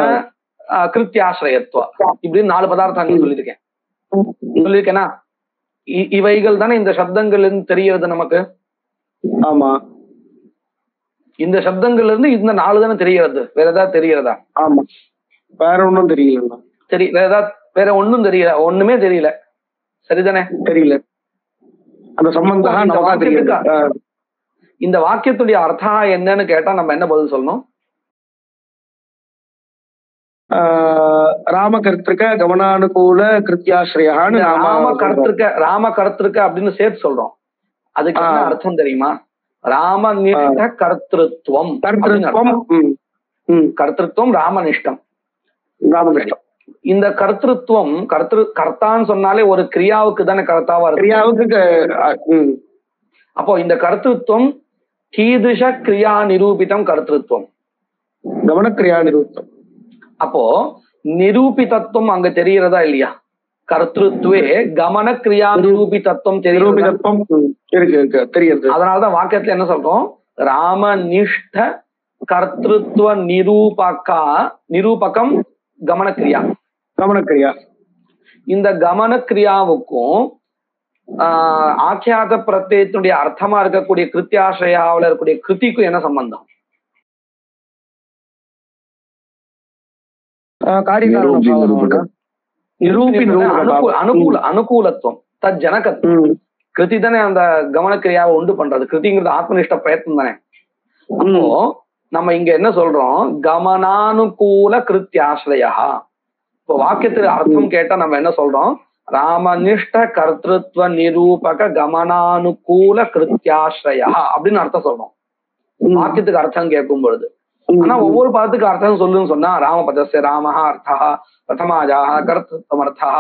கிருத்யாஸ்ரயத்துவ, இப்படி 4 பதார்த்தங்கள் சொல்லியிருக்கேனா? இவைகள் தானே இந்த சப்தங்கள்ல இருந்து தெரியறது நமக்கு. ஆமா, இந்த சப்தங்கள்ல இருந்து இந்த 4 தானே தெரியறது. வேற ஏதாவது தெரியறதா? ஆமா, வேற ஒண்ணும் தெரியல. சரி, வேற ஒண்ணும் தெரியல, ஒண்ணுமே தெரியல, சரிதானே? தெரியல. அந்த சம்பந்தம் இந்த வாக்கியத்துடைய அர்த்தம் என்னன்னு கேட்டா நம்ம என்ன பதில் சொல்லணும்? ராம கர்த்திருக்க கமனானுகூல கிருத்யாஸ்ரயான்னு ராம கர்த்திருக்க அப்படின்னு சேர்த்து சொல்றோம். அதுக்கு என்ன அர்த்தம் தெரியுமா? ராமநிஷ்ட கர்த்திருவம். கர்த்திருவம் ராமநிஷ்டம். இந்த கர்த்திருவம், கர்த்தான்னு சொன்னாலே ஒரு கிரியாவுக்கு தானே கர்த்தாவா இருக்கு. அப்போ இந்த கர்த்திருவம் கீதுஷ கிரியா நிரூபிதம் கர்த்திருவம், கவனக்கிரியா நிரூபித்தம். அப்போ நிரூபிதத்துவம் அங்க தெரிகிறதா இல்லையா? கர்த்திருவே கமன கிரியா நிரூபிதத்துவம் தெரியுது. அதனாலதான் வாக்கியத்துல என்ன சொல்றோம்? ராமநிஷ்ட கர்த்திருவ நிரூபகம் கமனக்கிரியா. இந்த கமனக்கிரியாவுக்கும் ஆக்கியாத பிரத்யத்தினுடைய அர்த்தமா இருக்கக்கூடிய கிருத்தியாசிரயாவில் இருக்கக்கூடிய கிருதிக்கும் என்ன சம்பந்தம்? அனுகூலத்துவம், தத் ஜனகத்துவம். கிருதி தானே அந்த கவனக்கிரியாவை உண்டு பண்றது. கிருதிங்கிறது ஆத்மனிஷ்ட பிரயத்னம் தானே. அப்போ நம்ம இங்க என்ன சொல்றோம்? கமனானுகூல கிருத்தியாசிரயா. இப்போ வாக்கியத்துக்கு அர்த்தம் கேட்டா நம்ம என்ன சொல்றோம்? ராமநிஷ்ட கர்த்திருவ நிரூபக கமனானுகூல கிருத்தியாசிரயா அப்படின்னு அர்த்தம் சொல்றோம் வாக்கியத்துக்கு அர்த்தம் கேட்கும் பொழுது. ஆனா ஒவ்வொரு பதத்துக்கு அர்த்தம் சொல்லுன்னு சொன்னா ராமபதஸ்ய ராமஹ அர்த்தா, பிரதமாஜாஹ கர்த்திருவம் அர்த்தா,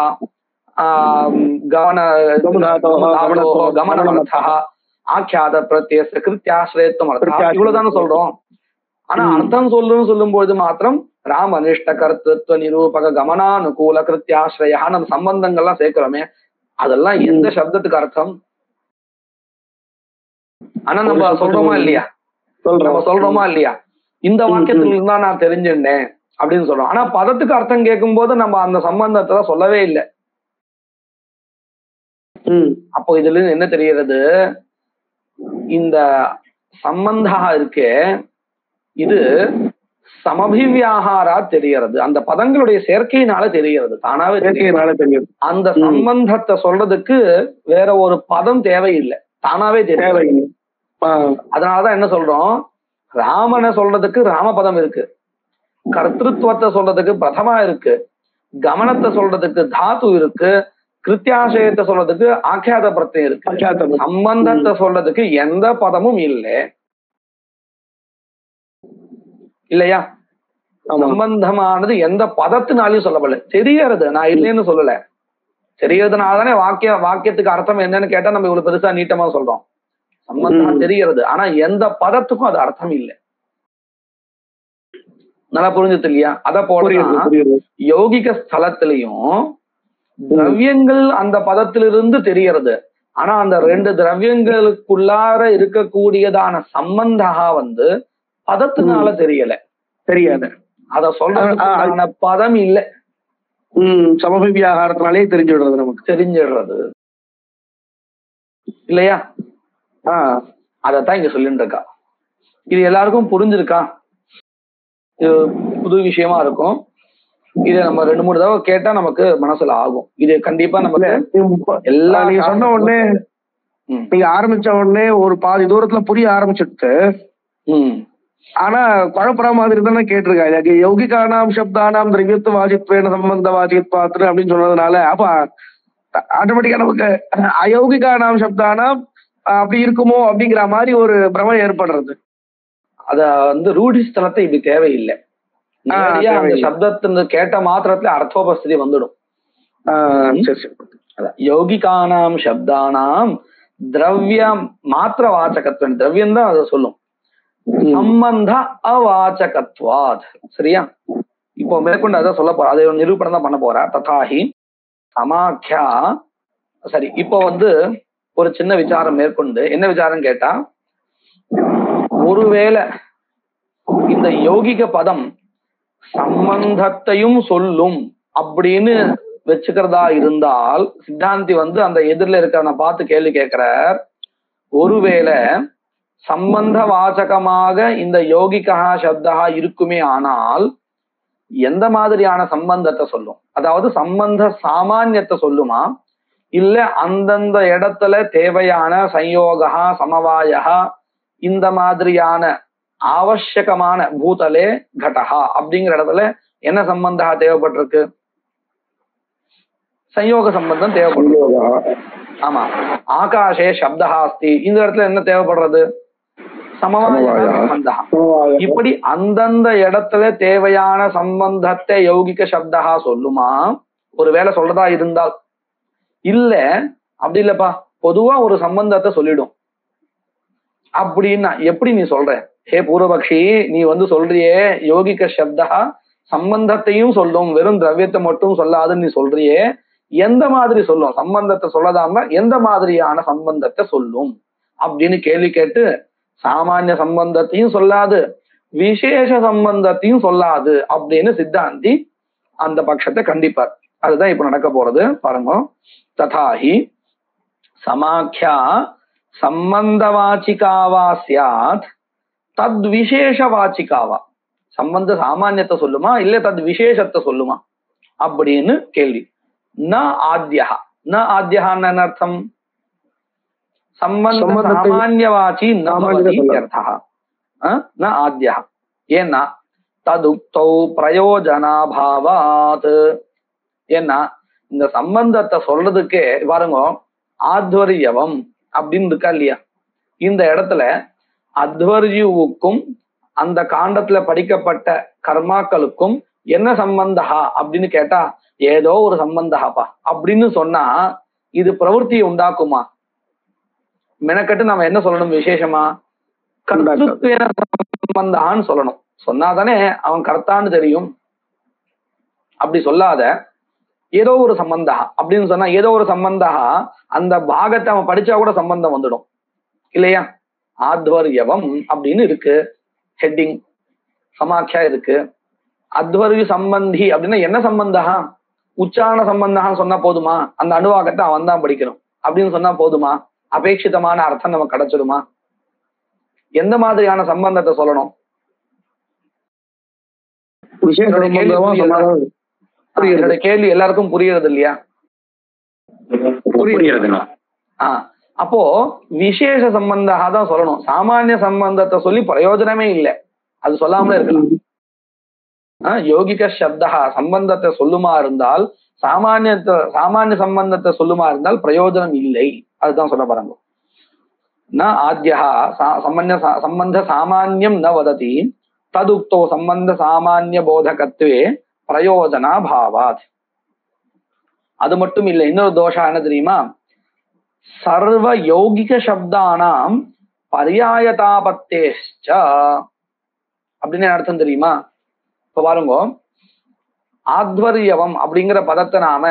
கமனம் அர்த்தா, ஆக்கியாத பிரத்யஸ்ய கிருத்தியாசிரயத்துவம் அர்த்தா, இவ்வளவுதானே சொல்றோம். ஆனா அர்த்தம் சொல்லும் பொழுது மாத்திரம் ராமநிஷ்ட கர்த்திருவ நிரூபக கமனானுகூல கிருத்தியாசிரயா நம்ம சம்பந்தங்கள்லாம் சேர்க்கிறோமே, அதெல்லாம் எந்த சப்தத்துக்கு அர்த்தம்? ஆனா நம்ம சொல்றோமா இல்லையா? நம்ம சொல்றோமா இல்லையா? இந்த வாக்கியத்துல இருந்தா நான் தெரிஞ்சுட்டேன் அப்படின்னு சொல்றோம். ஆனா பதத்துக்கு அர்த்தம் கேட்கும் போது நம்ம அந்த சம்பந்தத்தை சொல்லவே இல்லை. அப்போ இதுல இருந்து என்ன தெரிகிறது? இந்த சம்பந்தா இருக்கே, இது சமபிவியாகாரா தெரியறது, அந்த பதங்களுடைய சேர்க்கையினால தெரியறது, தானாவே தெரியும். அந்த சம்பந்தத்தை சொல்றதுக்கு வேற ஒரு பதம் தேவையில்லை, தானாவே தெரியும். அதனாலதான் என்ன சொல்றோம், ராமனை சொல்றதுக்கு ராமபதம் இருக்கு, கர்த்திருவத்தை சொல்றதுக்கு பிரதமா இருக்கு, கமனத்தை சொல்றதுக்கு தாத்து இருக்கு, கிருத்தியாசயத்தை சொல்றதுக்கு ஆக்கியாத பிரத்யம் இருக்கு. சம்பந்தத்தை சொல்றதுக்கு எந்த பதமும் இல்லை இல்லையா? சம்பந்தமானது எந்த பதத்தினாலையும் சொல்லப்படல, தெரியறது. நான் இல்லைன்னு சொல்லல, தெரியறதுனாலதானே வாக்கியத்துக்கு அர்த்தம் என்னன்னு கேட்டா நம்ம இவ்வளவு பெருசா நீட்டமா சொல்றோம். சம்பந்தம் தெரியறது, ஆனா எந்த பதத்துக்கும் அது அர்த்தம் இல்லை. நல்லா புரிஞ்சது இல்லையா? அத போல யௌகிக ஸ்தலத்திலையும் திரவியங்கள் அந்த பதத்திலிருந்து தெரியறது, ஆனா அந்த ரெண்டு திரவியங்களுக்குள்ளார இருக்கக்கூடியதான சம்பந்தா பதத்தினால தெரியாது. அத சொல்றதுக்கான பதம் இல்லை, சமபிவியாகாரத்தினாலே தெரிஞ்சிடுறது, நமக்கு தெரிஞ்சிடுறது இல்லையா? அதத்தான் இங்க சொல்லிட்டு இருக்கா. இது எல்லாருக்கும் புரிஞ்சிருக்கா? இது புது விஷயமா இருக்கும். இதை நம்ம 2-3 தடவை கேட்டா நமக்கு மனசுல ஆகும். இது கண்டிப்பா நமக்கு எல்லாம் நீங்க சொன்ன உடனே, நீங்க ஆரம்பிச்ச உடனே ஒரு பாதி தூரத்துல புரிய ஆரம்பிச்சுட்டு, ஆனா குழப்பற மாதிரி தானே கேட்டிருக்காங்க. யௌகிகானாம் சப்தானாம் திரவியத்து வாசித்வேன சம்பந்த வாசித்வாத்ரு அப்படின்னு சொன்னதுனால அப்ப ஆட்டோமேட்டிக்கா நமக்கு அயௌகிகானாம் சப்தானாம் அப்படி இருக்குமோ அப்படிங்கிற மாதிரி ஒரு பிரமை ஏற்படுறது. அத ரூಢி ஸ்தலத்தை இப்படி தேவையில்லை. அந்த சப்தத்தின் கேட்ட மாத்திரத்துல அர்த்தோபஸ்திதி வந்துடும். யௌகிகானாம் சப்தானாம் திரவியம் மாத்திர வாச்சகத்துவம், திரவியம் தான் அதை சொல்லும், சம்பந்த அவாச்சகத்வாத். சரியா? இப்போ மேற்கொண்டு அதான் சொல்ல போற, அதை நிரூபணம் தான் பண்ண போற. ததாஹி சமாக்கியா. சரி, இப்போ ஒரு சின்ன விசாரம் மேற்கொண்டு, என்ன விசாரம் கேட்டா, ஒருவேளை இந்த யௌகிக பதம் சம்பந்தத்தையும் சொல்லும் அப்படின்னு வச்சுக்கிறதா இருந்தால், சித்தாந்தி அந்த எதிரில இருக்கிறவனை பார்த்து கேள்வி கேட்கிறார், ஒருவேளை சம்பந்த வாசகமாக இந்த யோகிகா சப்தா இருக்குமே ஆனால் எந்த மாதிரியான சம்பந்தத்தை சொல்லும்? அதாவது சம்பந்த சாமானியத்தை சொல்லுமா, இல்ல அந்தந்த இடத்துல தேவையான சயோகா சமவாயா இந்த மாதிரியான ஆவசியகமான பூதலே கடஹா அப்படிங்கிற இடத்துல என்ன சம்பந்தா தேவைப்பட்டிருக்கு? சயோக சம்பந்தம் தேவைப்படுது. ஆமா, ஆகாஷே சப்தா அஸ்தி, இந்த இடத்துல என்ன தேவைப்படுறது? சமவாய சம்பந்தா. இப்படி அந்தந்த இடத்துல தேவையான சம்பந்தத்தை யௌகிக சப்தா சொல்லுமா ஒருவேளை சொல்றதா இருந்தால்? இல்ல அப்படி இல்லப்பா, பொதுவா ஒரு சம்பந்தத்தை சொல்லிடும் அப்படின்னா எப்படி நீ சொல்ற? ஹே பூர்வபக்ஷி, நீ சொல்றியே யோகிக சப்தா சம்பந்தத்தையும் சொல்லும், வெறும் திரவியத்தை மட்டும் சொல்லாதுன்னு நீ சொல்றியே, எந்த மாதிரி சொல்லும்? சம்பந்தத்தை சொல்லதாம எந்த மாதிரியான சம்பந்தத்தை சொல்லும் அப்படின்னு கேள்வி கேட்டு, சாமானிய சம்பந்தத்தையும் சொல்லாது விசேஷ சம்பந்தத்தையும் சொல்லாது அப்படின்னு சித்தாந்தி அந்த பட்சத்தை கண்டிப்பார். அதுதான் இப்ப நடக்க போறது பாருங்க. ததாஹி சமாக்கியா சம்பந்தவாச்சிகாவா சியாத் தத் விசேஷ வாச்சிகாவா. சம்பந்த சாமானியத்தை சொல்லுமா இல்ல தத் விசேஷத்தை சொல்லுமா அப்படின்னு கேள்வி. ந ஆத்யா, ந ஆத்யான்னு என்ன அர்த்தம்? சம்பந்த சாமானியவாச்சி ந ஆத்யா. ஏன்னா ததுக்தௌ பிரயோஜனாபாவாத். ஏன்னா இந்த சம்பந்தத்தை சொல்றதுக்கே பாருங்க, ஆத்வரியவம் அப்படின்னு இருக்கா இல்லையா, இந்த இடத்துல அத்வர்யுவுக்கும் அந்த காண்டத்துல படிக்கப்பட்ட கர்மாக்களுக்கும் என்ன சம்பந்தா அப்படின்னு கேட்டா, ஏதோ ஒரு சம்பந்தாப்பா அப்படின்னு சொன்னா இது பிரவருத்தியை உண்டாக்குமா? மெனக்கட்டு நம்ம என்ன சொல்லணும்? விசேஷமா கர்த்தத்துவ சம்பந்தான்னு சொல்லணும். சொன்னாதானே அவன் கர்த்தான்னு தெரியும். அப்படி சொல்லாத ஏதோ ஒரு சம்பந்தா அப்படின்னு சொன்னா, ஏதோ ஒரு சம்பந்தா அந்த பாகத்தை அவன் படிச்சா கூட சம்பந்தம் வந்துடும் இல்லையா? ஆத்வர்யவம் அப்படின்னு இருக்கு ஹெட்டிங், சமாக்கியா இருக்கு. அத்வர்ய சம்பந்தி அப்படின்னா என்ன சம்பந்தா? உச்சாரண சம்பந்தான்னு சொன்னா போதுமா? அந்த அணுவாகத்தை அவன் தான் படிக்கணும் அப்படின்னு சொன்னா போதுமா? அபேட்சிதமான அர்த்தம் நமக்கு கிடைச்சிடுமா? எந்த மாதிரியான சம்பந்தத்தை சொல்லணும்? என்னோட கேள்வி எல்லாருக்கும் புரியுறது இல்லையா? புரியுறதுங்க. அப்போ விசேஷ சம்பந்தா தான் சொல்லணும். சாமானிய சம்பந்தத்தை சொல்லி பிரயோஜனமே இல்லை. அது சொல்லாமலே இருக்கலாம். யோகிக சப்தா சம்பந்தத்தை சொல்லுமா இருந்தால், சாமானிய சம்பந்தத்தை சொல்லுமா இருந்தால் பிரயோஜனம் இல்லை. அதுதான் சொல்ல பாருங்க. ந ஆத்யா சம்பந்த சாமான்யம் ந வததி ததுக்தோ சம்பந்த சாமானிய போதகத்வே பிரயோஜனா பாவாத். அது மட்டும் இல்லை, இன்னொரு தோஷம் என்ன தெரியுமா? சர்வ யௌகிக சப்தானாம் பர்யாயதாபத்தேஷ்ச அப்படின்னு அர்த்தம் தெரியுமா? இப்ப பாருங்க, ஆத்வரியவம் அப்படிங்கிற பதத்தை நாம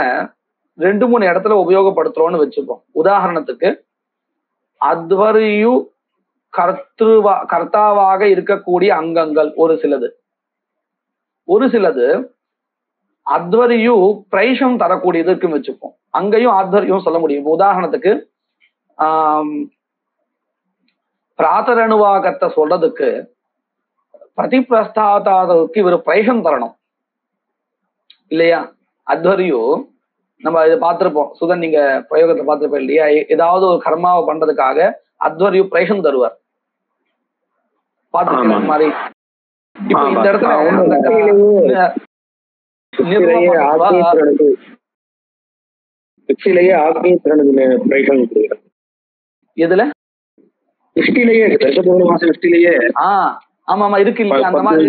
2-3 இடத்துல உபயோகப்படுத்துறோம்னு வச்சுப்போம். உதாரணத்துக்கு, அத்வரியு கர்த்தாவாக இருக்கக்கூடிய அங்கங்கள் ஒரு சிலது அத்வரியு பிரைஷம் தரக்கூடியது இருக்குன்னு வச்சுப்போம். அங்கேயும் ஆத்வரியம் சொல்ல முடியும். உதாரணத்துக்கு பிராத்தரணுவாகத்தை சொல்றதுக்கு பிரதிபிரஸ்தாதாவுக்கு இவர் பிரைஷம் தரணும் இல்லையா? அத்வரியு நம்ம இதை பார்த்திருப்போம். சுதன், நீங்க பிரயோகத்தை பார்த்திருப்போம் இல்லையா? ஏதாவது ஒரு கர்மாவை பண்றதுக்காக அத்வரியு பிரைஷம் தருவார். பார்த்துருக்கேன் மாதிரி. இப்போ இந்த இடத்துல எதுல ஆமா இருக்கு இல்லையா? அந்த மாதிரி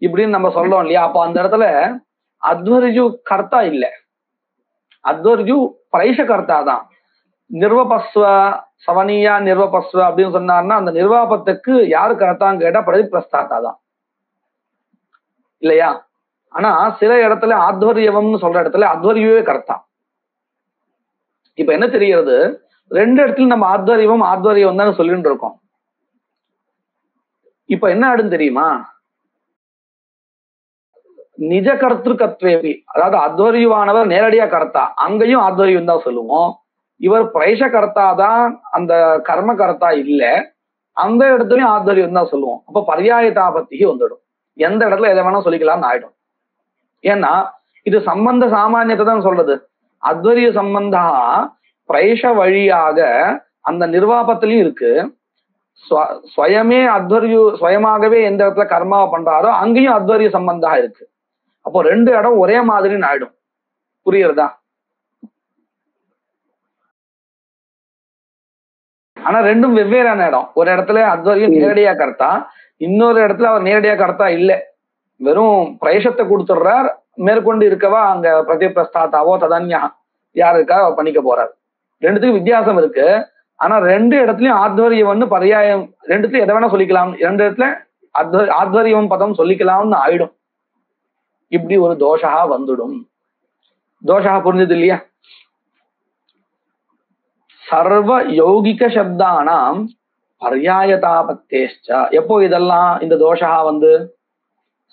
இப்படின்னு நம்ம சொல்றோம் இல்லையா? அப்போ அந்த இடத்துல அத்வரியு கர்த்தா இல்ல, அத்வரியு பிரைஷ கர்த்தா தான். நிர்வபஸ்வ சவனியா நிர்வபஸ்வ அப்படின்னு சொன்னார்னா அந்த நிர்வாபத்துக்கு யாரு கர்த்தான்னு கேட்டா பிரதிபிரஸ்தாத்தா தான் இல்லையா? ஆனா சில இடத்துல ஆத்வரியவம்னு சொல்ற இடத்துல அத்வரியுவே கர்த்தா. இப்ப என்ன தெரிகிறது? 2 இடத்துல நம்ம ஆத்வரியம் தான் சொல்லிட்டு இருக்கோம். இப்ப என்ன ஆடுன்னு தெரியுமா? நிஜ கர்த்திருக்கத்வேபி, அதாவது அத்வரியுவானவர் நேரடியா கர்த்தா, அங்கேயும் ஆத்வரியம் தான் சொல்லுவோம். இவர் பிரைஷ கர்த்தா தான், அந்த கர்ம கர்த்தா இல்ல, அந்த இடத்துலயும் ஆத்வரியம் தான் சொல்லுவோம். அப்ப பர்யாயதாபத்திக்கு வந்துடும். எந்த இடத்துல எதை வேணா சொல்லிக்கலாம்னு ஆயிடும். ஏன்னா இது சம்பந்த சாமானியத்தை தான் சொல்றது. அத்வரிய சம்பந்தா பிரைஷ வழியாக அந்த நிர்வாபத்திலையும் இருக்கு. சுயமாகவே எந்த இடத்துல கர்மாவை பண்றாரோ அங்கேயும் அத்வரிய சம்பந்தா இருக்கு. அப்போ 2 இடம் ஒரே மாதிரின்னு ஆயிடும். புரியுறதா? ஆனா ரெண்டும் வெவ்வேறான இடம். ஒரு இடத்துல அத்வரியம் நேரடியா கர்த்தா, இன்னொரு இடத்துல அவர் நேரடியா கர்த்தா இல்ல, வெறும் பிரேஷத்தை கொடுத்துடுறார். மேற்கொண்டு இருக்கவா அங்க பிரதிபிரஸ்தாத்தாவோ ததன்யா யாருக்கா பண்ணிக்க போறார். 2த்துக்கும் வித்தியாசம் இருக்கு. ஆனா 2 இடத்துலயும் ஆத்வரியம்னு பர்யாயம், 2த்துலயும் எதை வேணா சொல்லிக்கலாம். 2 இடத்துல ஆத்வரியம் பதம் சொல்லிக்கலாம்னு ஆயிடும். இப்படி ஒரு தோஷா வந்துடும். தோஷா புரிஞ்சது இல்லையா? சர்வ யௌகிக சப்தானாம் பர்யாயதாபத்தேஷ்ச. எப்போ இதெல்லாம் இந்த தோஷா வந்து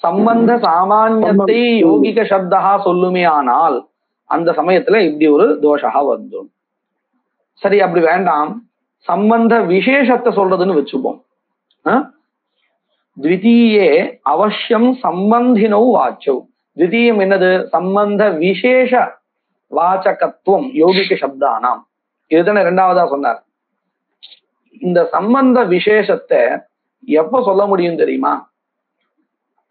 சம்பந்த சாமானியத்தை யோகிக சப்தா சொல்லுமே ஆனால் அந்த சமயத்துல இப்படி ஒரு தோஷா வந்துடும். சரி, அப்படி வேண்டாம், சம்பந்த விசேஷத்தை சொல்றதுன்னு வச்சுப்போம். த்விதீயே அவசியம் சம்பந்தினோ வாச்சௌ. த்விதீயம் என்னது? சம்பந்த விசேஷ வாச்சகத்துவம் யோகிக சப்தானாம். இதுதானே 2வதா சொன்னார். இந்த சம்பந்த விசேஷத்தை எப்ப சொல்ல முடியும் தெரியுமா?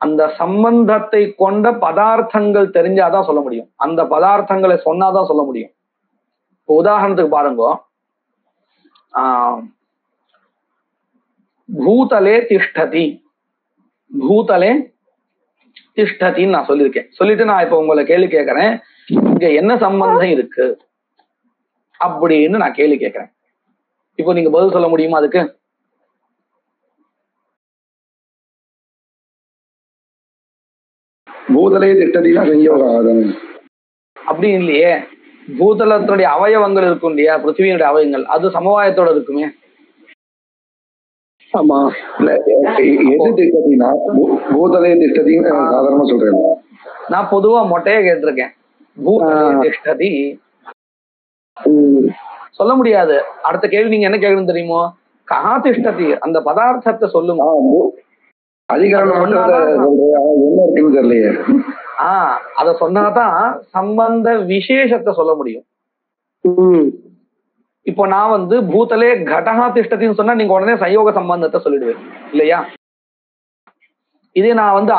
அந்த சம்பந்தத்தை கொண்ட பதார்த்தங்கள் தெரிஞ்சாதான் சொல்ல முடியும். அந்த பதார்த்தங்களை சொன்னாதான் சொல்ல முடியும். உதாரணத்துக்கு பாருங்க, பூதலே திஷ்டதி, பூதலே திஷ்டத்தின்னு நான் சொல்லியிருக்கேன். சொல்லிட்டு நான் இப்ப உங்களை கேள்வி கேட்கிறேன், இங்க என்ன சம்பந்தம் இருக்கு அப்படின்னு நான் கேள்வி கேட்கிறேன். இப்போ நீங்க பதில் சொல்ல முடியுமா அதுக்கு? பூதலே திட்டதினா சம்யோகம் அப்படி இல்லையே. பூதலத்துடைய அவயவங்கள் இருக்கும் இல்லையா, பிருத்திவியுடைய அவயவங்கள், அது சமவாயத்தோட இருக்குமே. ஆமா, எது திட்டதினா பூதலே திட்டதின்னு சாதாரணமா சொல்றேன். நான் பொதுவா மொட்டையா கேட்டிருக்கேன். பூதலே திஷ்டதி சொல்ல முடியாது. அடுத்த கேள்வி நீங்க என்ன கேட்கணும் தெரியுமோ? கஹா திஷ்டதி, அந்த பதார்த்தத்தை சொல்லுங்க. அதிகாரம் என்ன இருக்குன்னு தெரியலையே. அத சொன்னாதான் சம்பந்த விசேஷத்தை சொல்ல முடியும். இப்போ நான் பூதலே கடகா திஷ்டத்தின்னு சொன்னா நீங்க உடனே சயோக சம்பந்தத்தை சொல்லிடுவேன் இல்லையா? இதே நான்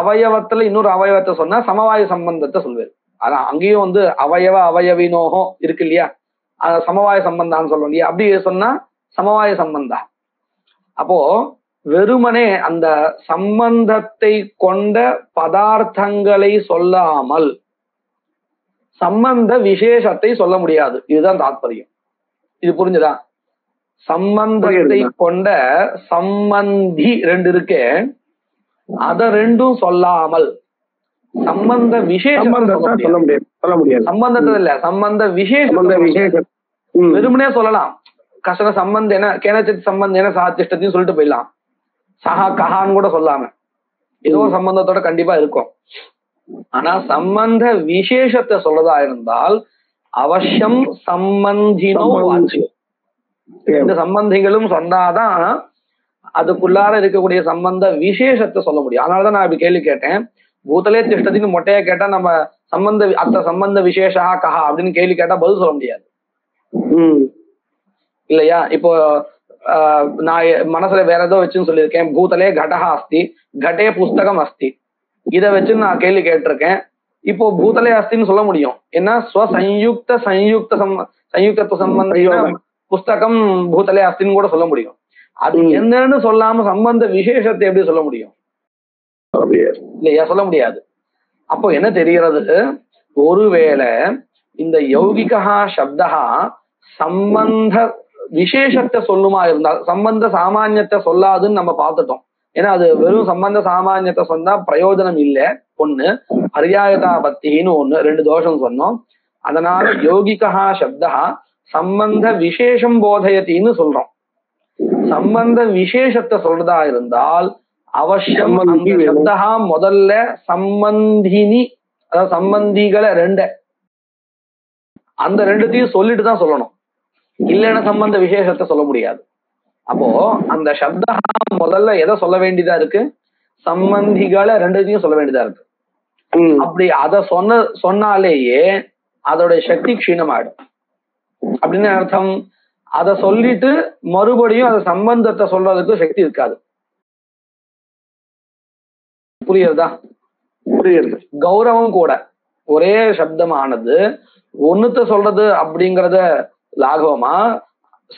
அவயவத்துல இன்னொரு அவயவத்தை சொன்னா சமவாய சம்பந்தத்தை சொல்வேன். அதான் அங்கேயும் அவயவ அவயவினோகம் இருக்கு இல்லையா, சமவாய சம்பந்தான்னு சொல்லுவோம் இல்லையா? அப்படி சொன்னா சமவாய சம்பந்தா. அப்போ வெறுமனே அந்த சம்பந்தத்தை கொண்ட பதார்த்தங்களை சொல்லாமல் சம்பந்த விசேஷத்தை சொல்ல முடியாது. இதுதான் தாத்பரியம். இது புரிஞ்சுதா? சம்பந்தத்தை கொண்ட சம்பந்தி ரெண்டு இருக்கே, அத ரெண்டும் சொல்லாமல் சம்பந்த விசேஷம் சொல்ல முடியாது. சம்பந்தத்தை இல்ல, சம்பந்த விசேஷம் வெறுமனே சொல்லலாம். கஷ்ட சம்பந்தம் என்ன கேனச்சித் சம்பந்தம் என்ன சாத்திஷ்டத்தையும் சொல்லிட்டு போயிடலாம். சஹா கஹான்னு கூட சொல்லாம ஏதோ ஒரு சம்பந்தத்தோட கண்டிப்பா இருக்கும். ஆனா சம்பந்த விசேஷத்தை சொல்றதா இருந்தால் அவசியம் சம்பந்தினோ வாச்சியம். இந்த சம்பந்திகளும் சொன்னாதான் அதுக்குள்ளார இருக்கக்கூடிய சம்பந்த விசேஷத்தை சொல்ல முடியும். அதனாலதான் நான் இப்படி கேள்வி கேட்டேன். பூதலே திஷ்டத்துக்கு மொட்டையா கேட்டா நம்ம சம்பந்த சம்பந்த விசேஷா கஹா அப்படின்னு கேள்வி கேட்டா பதில் சொல்ல முடியாது இல்லையா? இப்போ நான் மனசுல வேற ஏதோ வச்சுன்னு சொல்லியிருக்கேன். பூதலே கடஹா அஸ்தி, கடே புஸ்தகம் அஸ்தி, இதை வச்சு நான் கேள்வி கேட்டிருக்கேன். இப்போ பூதலே அஸ்தின்னு சொல்ல முடியும். ஏன்னா சயுக்த சம்பந்த புஸ்தகம் பூதலே அஸ்தின்னு கூட சொல்ல முடியும். அது என்னன்னு சொல்லாம சம்பந்த விசேஷத்தை எப்படி சொல்ல முடியும் இல்லையா? சொல்ல முடியாது. அப்போ என்ன தெரிகிறது? ஒருவேளை இந்த யௌகிகா சப்தா சம்பந்த விசேஷத்தை சொல்லுமா இருந்தால் சம்பந்த சாமானியத்தை சொல்லாதுன்னு நம்ம பார்த்துட்டோம். ஏன்னா அது வெறும் சம்பந்த சாமானியத்தை சொன்னா பிரயோஜனம் இல்லை. ஒண்ணு பர்யாயதா பத்தின்னு ஒண்ணு, ரெண்டு தோஷம் சொன்னோம். அதனால யௌகிகா சப்தா சம்பந்த விசேஷம் போதயத்தின்னு சொல்றோம். சம்பந்த விசேஷத்தை சொல்றதா இருந்தால் அவசியம் அந்த சப்தா முதல்ல சம்பந்தினி, அதாவது சம்பந்திகளை அந்த ரெண்டுத்தையும் சொல்லிட்டு தான் சொல்லணும். இல்லைன்னா சம்பந்த விசேஷத்தை சொல்ல முடியாது. அப்போ அந்த சப்தா முதல்ல எதை சொல்ல வேண்டியதா இருக்கு? சம்பந்திகளை ரெண்டுத்தையும் சொல்ல வேண்டியதா இருக்கு. அப்படி அத சொன்னாலேயே அதோட சக்தி க்ஷீணமாயிடும். அப்படின்னு அர்த்தம், அதை சொல்லிட்டு மறுபடியும் அந்த சம்பந்தத்தை சொல்றதுக்கு சக்தி இருக்காது. புரியுறதா? புரியுது. கௌரவம் கூட ஒரே சப்தமானது ஒண்ணுத்த சொல்றது அப்படிங்கறத லாகவமா,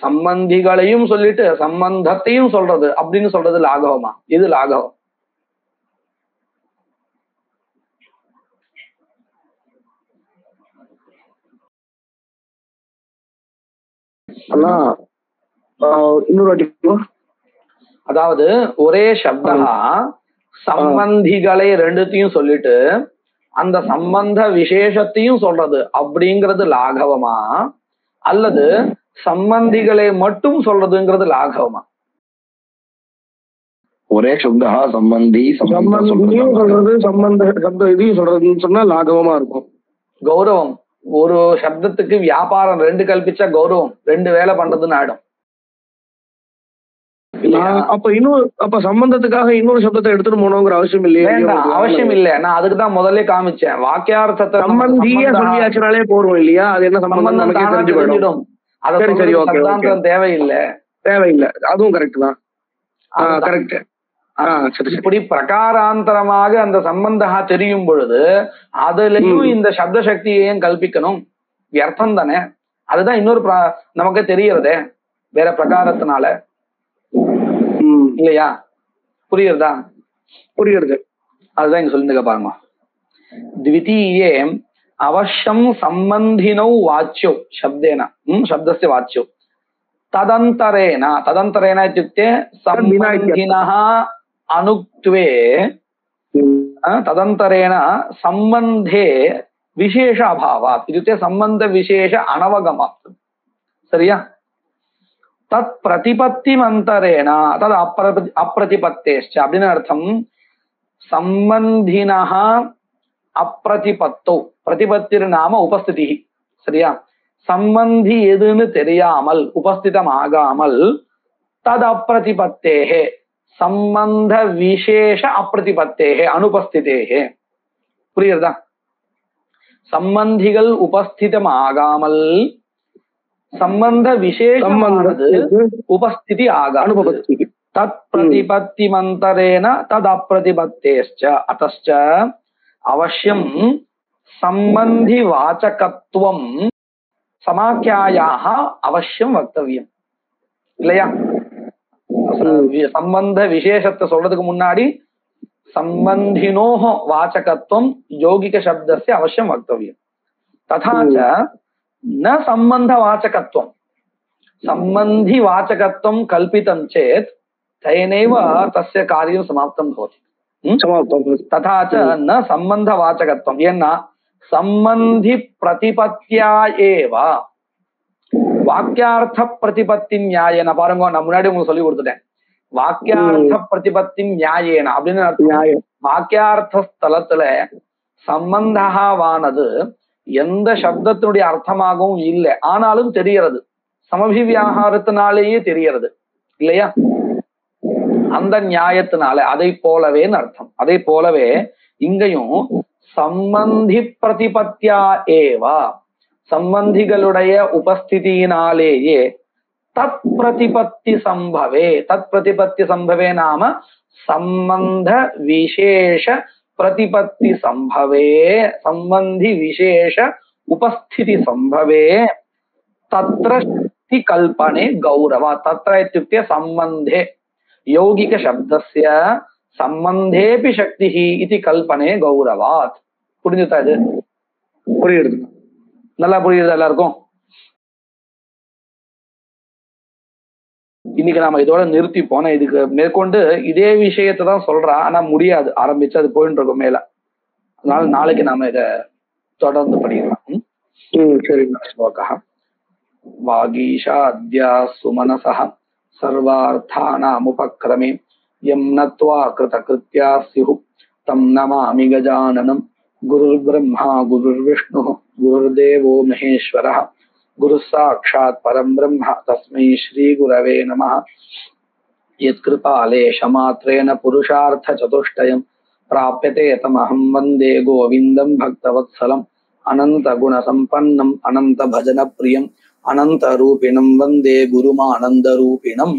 சம்பந்திகளையும் சொல்லிட்டு சம்பந்தத்தையும் சொல்றது அப்படின்னு சொல்றது லாகவமா? இது லாகவம். அதாவது ஒரே சப்தா சம்பந்திகளை ரெண்டுத்தையும் சொல்லிட்டு அந்த சம்பந்த விசேஷத்தையும் சொல்றது அப்படிங்கிறது லாகவமா, அல்லது சம்பந்திகளை மட்டும் சொல்றதுங்கிறது லாகவமா? ஒரே சப்தா சம்பந்தி சொல்றது சம்பந்த சப்த இதையும் சொல்றதுன்னு சொன்னா லாகவமா இருக்கும். கௌரவம் ஒரு சப்தத்துக்கு வியாபாரம் ரெண்டு கல்பிச்சா கௌரவம் ரெண்டு வேலை பண்றதுன்னு ஆயிடும். அப்ப சம்பந்தத்துக்காக இன்னொரு சப்தத்தை எடுத்துட்டு போனோங்கிற அவசியம் இல்லையா? அவசியம் இல்ல. நான் அதுக்குதான் முதல்ல காமிச்சேன். வாக்கியார்த்தத்தை சொல்லியாச்சுனாலே போறோம் இல்லையா? அது என்ன சம்பந்தம் தெரிஞ்சிடும். தேவையில்லை. அதுவும் கரெக்ட் தான். கரெக்ட். இப்படி பிரகாராந்தரமாக அந்த சம்பந்தா தெரியும் பொழுது அதுலயும் இந்த சப்த சக்தியையும் கல்பிக்கணும். வியர்த்தம் தானே. அதுதான் இன்னொரு நமக்கு தெரியறதே வேற பிரகாரத்தினால இல்லையா? புரியுறதா? புரியுறது. அதுதான் இங்க சொல்லிருக்க பாருங்க. த்விதீயே அவசியம் சம்பந்தினோ வாச்சியோ சப்தேன சப்தஸ்ய வாச்சியோ ததந்தரேன ததந்தரேன இत्युक्ते சம்பந்தினஹ அனுக்த்வே ததந்தரேன சம்பந்தே விசேஷ அபாவாத் இत्युक्ते சம்பந்த விசேஷ அனவகமாத். சரியா? தத் பிரதிபத்திமந்தரேன தத் அப்பிரதிபத்தேஷ்ச அப்படின்னு அர்த்தம். சம்பந்தினஹ அப்பிரதிபத்தோ, பிரதிபத்திர் நாம உபஸ்திதி. சரியா? சம்பந்தி எதுன்னு தெரியாமல் உபஸ்திதமாகாமல் தத் அப்பிரதிபத்தேஹே சம்பந்த விசேஷ அப்பிரதிபத்தேகே அனுபஸ்திதேகே. புரியுறதா? சம்பந்திகள் உபஸ்திதமாகாமல் சம்பந்த விசேஷமானது உபஸ்திதி ஆகாது. தத் பிரதிபத்தி மந்தரேன தத் அப்பிரதிபத்தேஷ்ச அத்தஸ்ச அவசியம் சம்பந்தி வாச்சகத்துவம் சமாக்கியாயாக அவசியம் வக்தவியம். இல்லையா? சம்பந்த விசேஷத்தை சொல்றதுக்கு முன்னாடி சம்பந்தினோஹ வாச்சகத்துவம் யௌகிக சப்தஸ்ய அவசியம் வக்தவியம். ததாச்ச ந சம்பந்த வாச்சகத்துவம் சம்பந்தி வாச்சகத்துவம் கல்பிதம் சேத் தயனேவ தஸ்ய காரியம் சமாப்தம் பவதி. ததாச்ச ந சம்பந்த வாச்சகத்துவம். ஏன்னா சம்பந்தி பிரதிபத்தியா ஏவ வாக்கியார்த்த பிரதிபத்தி நியாயேன. பாருங்க, நான் முன்னாடி உங்களுக்கு சொல்லி கொடுத்துட்டேன். வாக்கியார்த்த பிரதிபத்தி நியாயேன அப்படின்னு வாக்கியார்த்த ஸ்தலத்துல சம்பந்தவானது எந்த சப்தத்தினுடைய அர்த்தமாகவும் இல்லை, ஆனாலும் தெரியறது. சமபிவியாகாரத்தினாலேயே தெரியறது இல்லையா? அந்த நியாயத்தினால அதை போலவேன்னு அர்த்தம். அதை போலவே இங்கேயும் சம்பந்தி பிரதிபத்தியா ஏவா சம்பந்திகளுடைய உபஸ்திதியினாலேயே தத் பிரதிபத்தி சம்பவே. தத் பிரதிபத்தி சம்பவே நாம சம்பந்த விசேஷ பிரதிபத்தி சம்பவே சம்பந்தி விசேஷ உபஸ்திதி சம்பவே தத்ர சக்தி கல்பனே கௌரவ. தத்ர இत्युक्ते சம்பந்தே யௌகிக சப்தஸ்ய சம்பந்தேபி சக்தி இதி கல்பனே கௌரவாத். புரிஞ்சுதா? இது புரியுது? நல்லா புரியுது எல்லாருக்கும்? இன்னைக்கு நாம இதோட நிறுத்தி போன. இதுக்கு மேற்கொண்டு இதே விஷயத்தை தான் சொல்றா, ஆனா முடியாது, ஆரம்பிச்சு அது போயிட்டு இருக்கும் மேல. அதனால நாளைக்கு நாம இத தொடர்ந்து படிக்கலாம். சரி. ஸ்லோகா வாகீஷா அத்யா சுமனசஹ சர்வார்த்தானாமுபக்ரமே யம் நத்வா கிருதகிருத்யா ஸ்யுஹு தம் நமாமி கஜானனம். குருர் பிரம்மா குருர் விஷ்ணு குருர்தேவோ மகேஸ்வரः குரு சாட்சாத் பரம் பிரம்ம தஸ்மை ஸ்ரீ குரவே நமः. யத்கிருபாலேஷமாத்ரேன புருஷார்த்த சதுஷ்டயம் பிராப்யதே தமஹம் வந்தே கோவிந்தம் பக்தவத்சலம் அனந்த குண சம்பன்னம் அனந்த பஜன பிரியம் அனந்த ரூபிணம் வந்தே குருமானந்த ரூபிணம்.